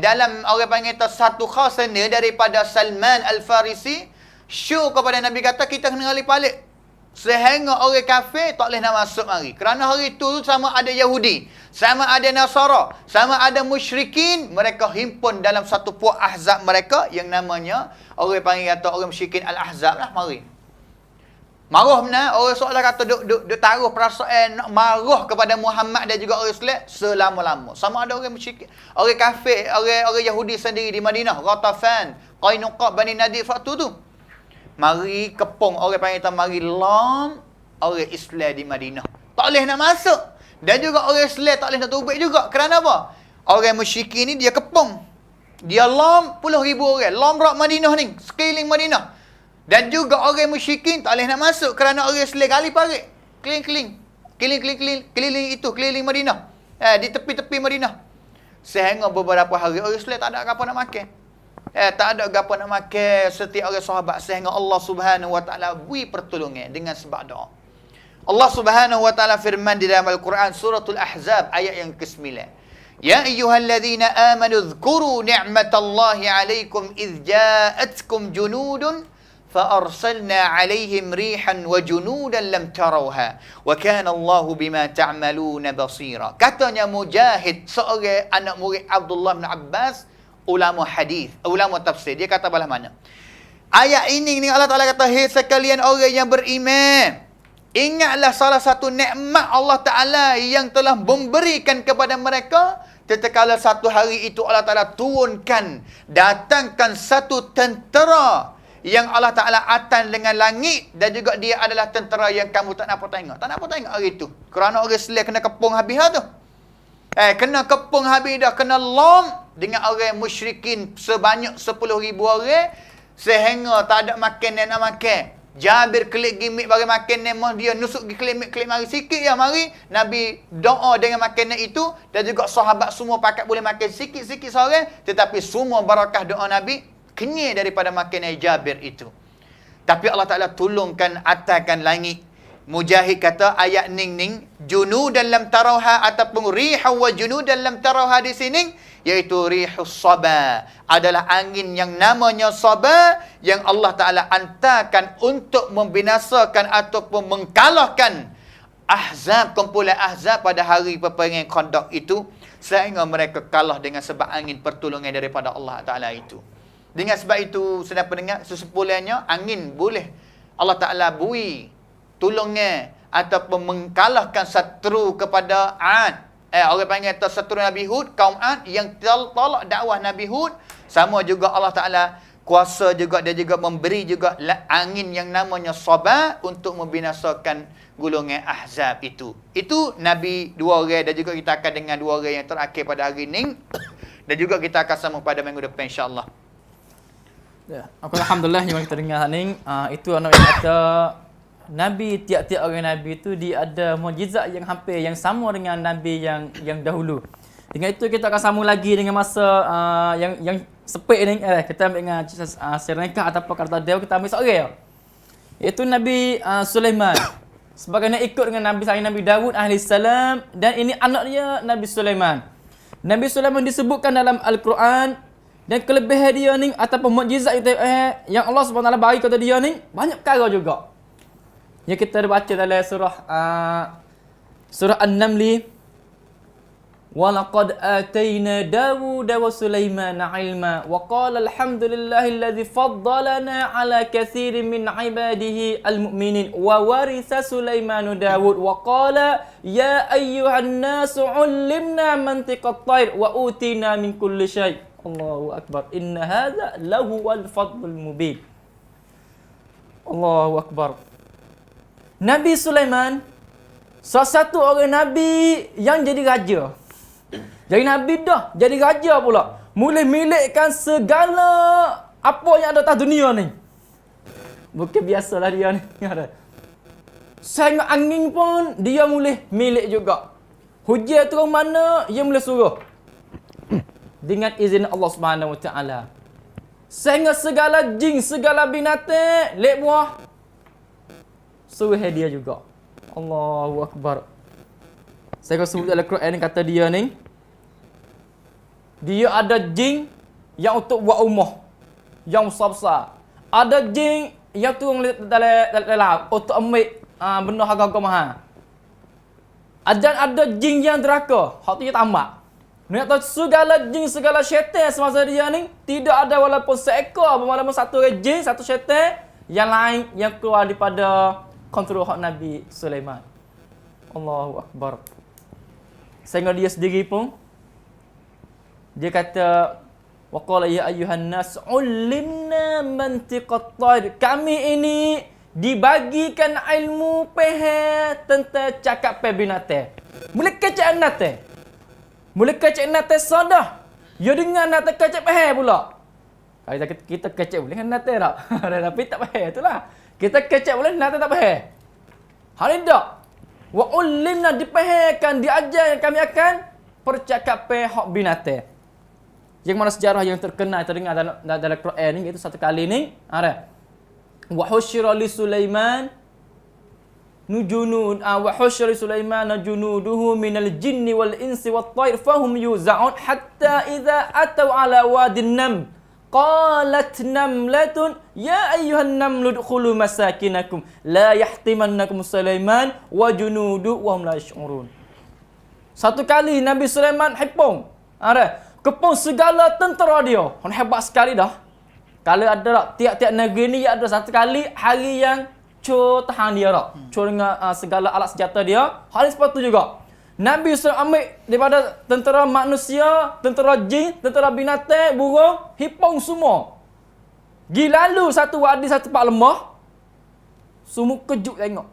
Dalam orang panggil kata satu khasana daripada Salman Al-Farisi, show kepada Nabi kata kita kena rali parit. Sehingga orang kafir tak boleh nak masuk mari. Kerana hari itu sama ada Yahudi, sama ada Nasara, sama ada musyrikin, mereka himpun dalam satu puak ahzab mereka yang namanya orang panggil kata orang musyrikin Al-Ahzab lah mari. Marah benar, orang seolah kata duk taruh perasaan nak marah kepada Muhammad dan juga orang Islam selama-lama. Sama ada orang musyrik, orang kafir, orang Yahudi sendiri di Madinah, Ghatafan, Qainuqa, Bani Nadir waktu tu. Mari kepung orang panggil mari lam orang Islam di Madinah. Tak boleh nak masuk. Dan juga orang Islam tak boleh nak tubik juga. Kerana apa? Orang musyrikin ni dia kepung. Dia lam puluh ribu orang. Lam rak Madinah ni. Sekeliling Madinah. Dan juga orang musyrikin tak boleh nak masuk. Kerana orang Islam kali parit. Keliling itu. Keliling Madinah. Di tepi-tepi Madinah. Sehingga beberapa hari orang Islam tak ada apa nak makan. Tak ada apa nak makan setiap orang sahabat. Sehingga Allah Subhanahu Wa Ta'ala beri pertolongan dengan sebab doa. Allah Subhanahu Wa Ta'ala firman di dalam Al-Quran suratul Ahzab ayat yang ke-9. Ya ayyuhalladzina amanu dhkuru ni'matallahi alaikum idh ja'atkum junudun fa'arsalna alaihim rihan wa junudan lam tarawha wa kana Allahu bima ta'maluna basira. Katanya Mujahid, seorang anak murid Abdullah bin Abbas, ulama hadis, ulama tafsir. Dia kata belah mana? Ayat ini Allah Ta'ala kata, hei sekalian orang yang beriman, ingatlah salah satu nikmat Allah Ta'ala yang telah memberikan kepada mereka. Tatkala satu hari itu Allah Ta'ala turunkan, datangkan satu tentera yang Allah Ta'ala atas dengan langit, dan juga dia adalah tentera yang kamu tak nampak tengok. Tak nampak tengok hari itu. Kerana orang Islam kena kepung habis tu. Kena kepung habis dah, kena lam dengan orang musyrikin sebanyak 10,000 orang, sehingga tak ada makanan nak makan. Jabir kelik gimik bagi makanan, dia nusuk kelik mari sikit ya mari. Nabi doa dengan makanan itu, dan juga sahabat semua pakat boleh makan sikit-sikit seorang, tetapi semua barakah doa Nabi kenyai daripada makanan Jabir itu. Tapi Allah Ta'ala tolongkan ataskan langit. Mujahid kata ayat ning junudan lam tarawha ataupun riha wa junudan lam tarawha di sini, iaitu rihus saba, adalah angin yang namanya saba, yang Allah Ta'ala hantarkan untuk membinasakan ataupun mengkalahkan Ahzab, kumpulan Ahzab pada hari peperangan Khandaq itu, sehingga mereka kalah dengan sebab angin pertolongan daripada Allah Ta'ala itu. Dengan sebab itu, sedang pendengar, sesempulannya angin boleh Allah Ta'ala bui tolongnya ataupun mengkalahkan satru kepada Ad. Orang panggil satru Nabi Hud, kaum Ad yang tolak dakwah Nabi Hud. Sama juga Allah Ta'ala kuasa juga, dia juga memberi juga angin yang namanya Sabah untuk membinasakan golongan Ahzab itu. Itu Nabi dua orang, dan juga kita akan dengar dua orang yang terakhir pada hari ini. Dan juga kita akan sambung pada minggu depan insya-Allah. Ya, alhamdulillah yang kita dengar ni, itu anak yang kata Nabi, tiap-tiap orang Nabi itu dia ada mukjizat yang hampir yang sama dengan Nabi yang dahulu. Dengan itu kita akan sambung lagi dengan masa yang sepik ni. Kita ambil dengan serenggah ataupun kata dia, kita ambil seorang. Iaitu Nabi Sulaiman. Sebagaimana ikut dengan Nabi Dawud alaihissalam, dan ini anak dia Nabi Sulaiman. Nabi Sulaiman disebutkan dalam Al-Quran, dan kelebihan dia ni ataupun mukjizat yang Allah SWT bagi kepada dia ni banyak perkara juga. Yang kita ada baca dalam surah An-Naml. وَلَقَدْ آتَيْنَا دَاوُودَ وَسُلَيْمَانَ عِلْمًا وَقَالَ الْحَمْدُ لِلَّهِ الَّذِي فَضَّلَنَا عَلَى كَثِيرٍ مِنْ عِبَادِهِ الْمُؤْمِنِينَ وَوَرِثَ سُلَيْمَانُ دَاوُودَ وَقَالَ يَا أَيُّهَا النَّاسُ عُلِّمْنَا مَنطِقَ الطَّيْرِ وَأُوتِينَا مِنْ كُلِّ شَيْءٍ Allahu Akbar. Inna hadza lahuwal fadlul mubin. Allahu Akbar. Nabi Sulaiman salah satu orang Nabi yang jadi raja. Jadi Nabi dah, jadi raja pula. Mula milikkan segala apa yang ada atas dunia ni. Bukan biasalah dia ni. Sangat angin pun dia boleh milik juga. Hujan turun mana, dia boleh suruh. Dengan izin Allah Subhanahu Wa Taala. Sehingga segala jin, segala binatang, lek buah, suruh dia juga. Allahu Akbar. Saya sebut dalam Quran ni, kata dia ni, dia ada jin yang untuk buat rumah yang besar-besar. Ada jin yang turun dalam untuk ambil benda harga-harga mahal. Ada jin yang deraka, hak tu dia tamak. Nak tahu segala jin, segala syaitan semasa dia ni, tidak ada walaupun seekor, walaupun satu jin, satu syaitan yang lain yang keluar daripada kontrol hak Nabi Sulaiman. Allahu Akbar. Sehingga dia sendiri pun, dia kata, waqala ya ayyuhan nas ulimna mantiqat tayr. Kami ini dibagikan ilmu tentang cakap binatang. Mula kecak binatang. Mula kecak binatang sadah. Ya dengan binatang kecak pula. Kalau kita kecak boleh kan binatang tak? Tapi tak faham itulah. Kita kecak boleh binatang tak faham. Hal ini tak. Wa ulimna dipahamkan, diajar yang kami akan percakapan hak binatang. Yang mana sejarah yang terkenal terdengar dalam Quran ni, iaitu satu kali ni ada wa husyira li Sulaiman nujunud wa husyira li Sulaiman junuduhu minal jinni wal insi wat tayr fahum yuzaun hatta idza atau ala wadin nam qalat namlatun ya ayyuhan namlu udkhulu masakinakum la yahtimannakum Sulaiman wa junudu wa hum la yash'urun. Satu kali Nabi Sulaiman hipung ada kepung segala tentera dia. Orang hebat sekali dah. Kalau ada tak, tiap-tiap negeri ni ada satu kali hari yang cur tahan dia tak. Cur dengan segala alat senjata dia. Hari sepatu juga. Nabi Sulaiman ambil daripada tentera manusia, tentera jin, tentera binatang, burung, hipung semua. Gi lalu satu wadi, satu pak lemah. Sumuk kejut tengok.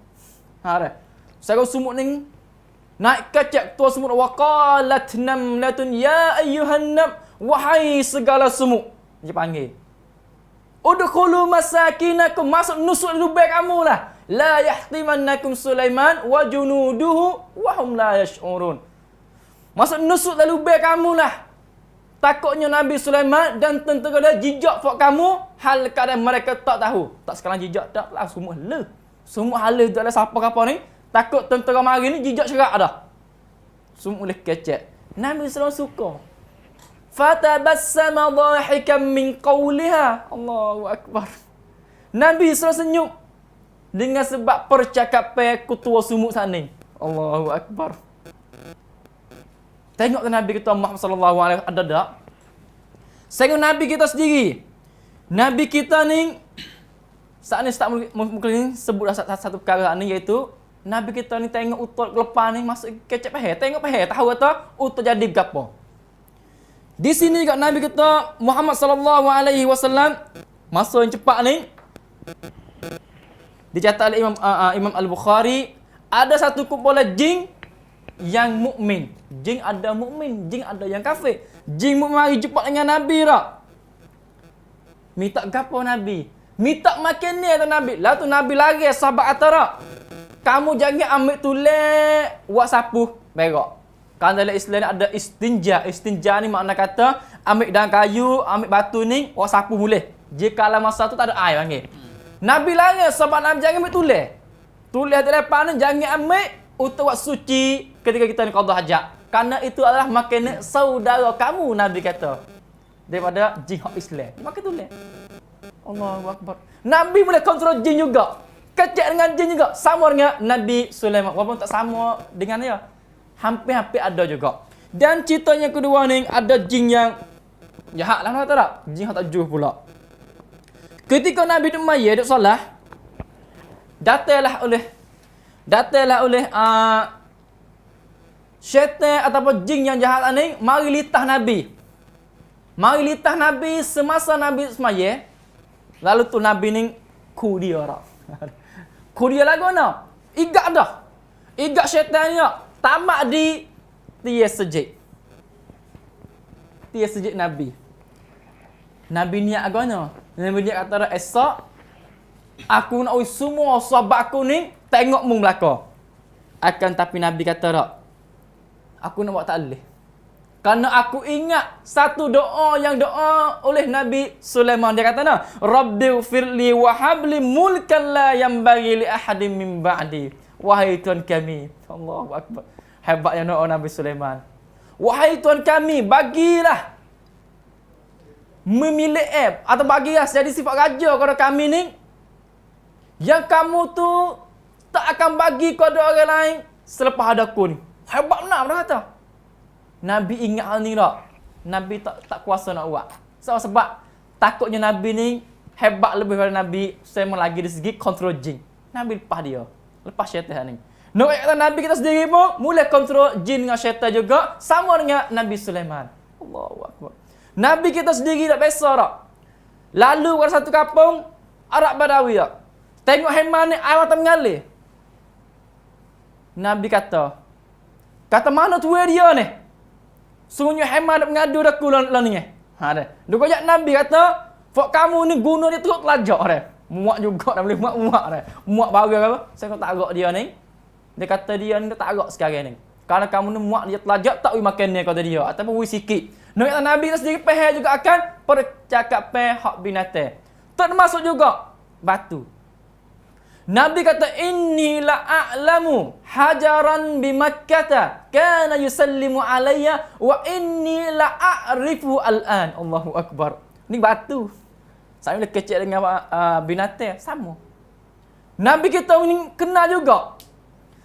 Saya sumuk ni naik kecek tua semut, waqalat namlatun ya ayyuhan nam, wahai segala semut. Dia panggil. Udkhulu masakinakum, masuk nusuk lubang kamu lah. La yahtimannakum Sulaiman wa junuduhu wa hum la yash'urun. Masuk nusuk dalam lubang kamu lah. Takutnya Nabi Sulaiman dan tentera dia jijak fak kamu, hal keadaan mereka tak tahu. Tak sekarang jijak tak lah, semua hala. Semua hala dalam siapa-siapa ni. Takut tentera mari ni jijak cerak dah. Semua boleh kecek. Nabi SAW suka. Fatabassama dhahikan min qawliha. Allahu Akbar. Nabi SAW senyum dengan sebab percakapan ketua sumuk sana. Allahu Akbar. Tengok Nabi kita Muhammad sallallahu alaihi wasallam ada tak? Tengok Nabi kita sendiri. Nabi kita ni saat ni tak mungkin sebut satu perkara ni, iaitu Nabi kita ni tengok utul lepas ni masuk kecek pahir. Tengok pahir, tahu kata utul jadi berapa. Di sini juga Nabi kita Muhammad sallallahu alaihi wasallam masa yang cepat ni dicatat oleh Imam Al-Bukhari, ada satu kumpulan jin yang mukmin. Jin ada mukmin, jin ada yang kafir. Jin mukmin mari jumpa dengan Nabi tak. Minta gapo Nabi? Minta makan ni atau Nabi. Lah tu Nabi lari sahabat atara. Kamu jangan ambil tulis buat sapu berak. Kan dalam Islam ni ada istinja. Istinja ni makna kata ambil daun kayu, ambil batu ni buat sapu boleh. Jika dalam masa tu tak ada air panggil. Nabi larang sahabat Nabi jangan ambil tulis. Tulis di depan ni jangan ambil untuk buat suci ketika kita ni qada hajat. Kerana itu adalah makanan saudara kamu, Nabi kata. Daripada jin hak Islam. Makan tulis. Allahu Akbar. Nabi boleh kontrol jin juga. Kecek dengan jin juga. Sama dengan Nabi Sulaiman. Walaupun tak sama dengan dia. Hampir-hampir ada juga. Dan cerita yang kedua ni, ada jin yang jahat lah, tahu tak? Jin yang tak juh pula. Ketika Nabi duk maya, duk solat, datanglah oleh syaitan ataupun jin yang jahat ni mari litah Nabi. Mari litah Nabi semasa Nabi semaya. Lalu tu Nabi ni ku dia rak. Ku dia lagu mana? Igak dah. Igak syaitan ni tamak di tias sejid. Tias sejid Nabi. Nabi niat agaknya. Nabi niat kata esok aku nak semua sahabat aku ni tengok mu belaka. Akan tapi Nabi kata tak. Aku nak buat tak boleh. Kerana aku ingat satu doa yang doa oleh Nabi Sulaiman. Dia kata nah, Rabbighfirli wa habli mulkan la yanbaghi li ahadin min ba'di. Wahai Tuhan kami. Allahu akbar. Hebatnya doa Nabi Sulaiman. Wahai Tuhan kami, bagilah memilih atau bagilah jadi sifat raja kepada kami ni yang kamu tu tak akan bagi kepada orang lain selepas ada aku ni. Hebat benar dia kata. Nabi ingat hal ni tak? Nabi tak kuasa nak buat. Sebab takutnya Nabi ni hebat lebih daripada Nabi Sulaiman lagi dari segi kontrol jin. Nabi lepas dia. Lepas syaitan ni. Nak kata Nabi kita sendiri pun mula kontrol jin dengan syaitan juga sama dengan Nabi Sulaiman. Allahu akbar. Nabi kita sendiri tak biasa tak? Lalu pada satu kampung Arab Badawi tak? Tengok hemah ni air mata mengalir. Nabi kata mana tua dia ni? Sungguhnya hemah nak mengadu dah ku lah ni. Ha dah. Dia kata Nabi kata, "Fok kamu ni guna dia teruk kelajak dah." Muak juga dah boleh muak dah. Muak barang apa? Saya kata tak agak dia ni. Dia kata dia ni tak agak sekarang ni. Kalau kamu ni muak dia telajak tak wi makan ni kata dia ataupun wi sikit. Nabi sendiri pahal juga akan percakapan hak binatang. Termasuk juga batu. Nabi kata inni la a'lamu hajaran bi Makkah kana yusallimu alayya wa inni la a'rifu al'an. Allahu akbar. Ni batu. Saya boleh kecek dengan binatang sama. Nabi kita ni kenal juga.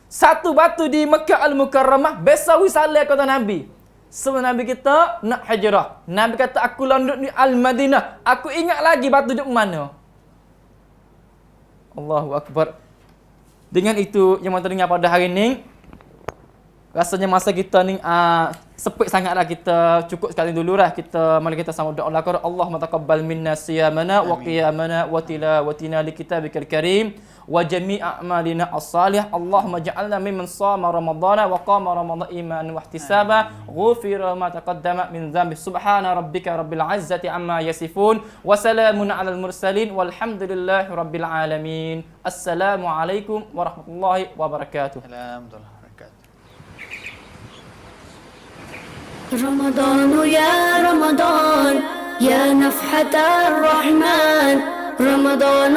Satu batu di Makkah Al-Mukarramah biasa wisalah kata Nabi. Sebelum Nabi kita nak hijrah. Nabi kata aku landuk di Al-Madinah. Aku ingat lagi batu duduk mana. Allahu akbar. Dengan itu yang kita dengar pada hari ini, rasanya masa kita ni sepit sangatlah, kita cukup sekali dululah. Mari kita sama doa Allah. Allahumma taqabbal minna siyamana wa qiyamana wa tilawatina li kitabikal karim wa jami' a'malina as-salih. Allahumma ja'alna mimman shama ramadhana wa qama ramadhana imanan wa ihtisaba. Ghufira ma taqaddama min dhanbi. Subhana rabbika rabbil izzati amma yasifun wa salamun 'alal mursalin walhamdulillahi rabbil alamin. Assalamu alaikum warahmatullahi wabarakatuh. Alhamdulillah. رمضان يا رمضان يا نفحة الرحمن رمضان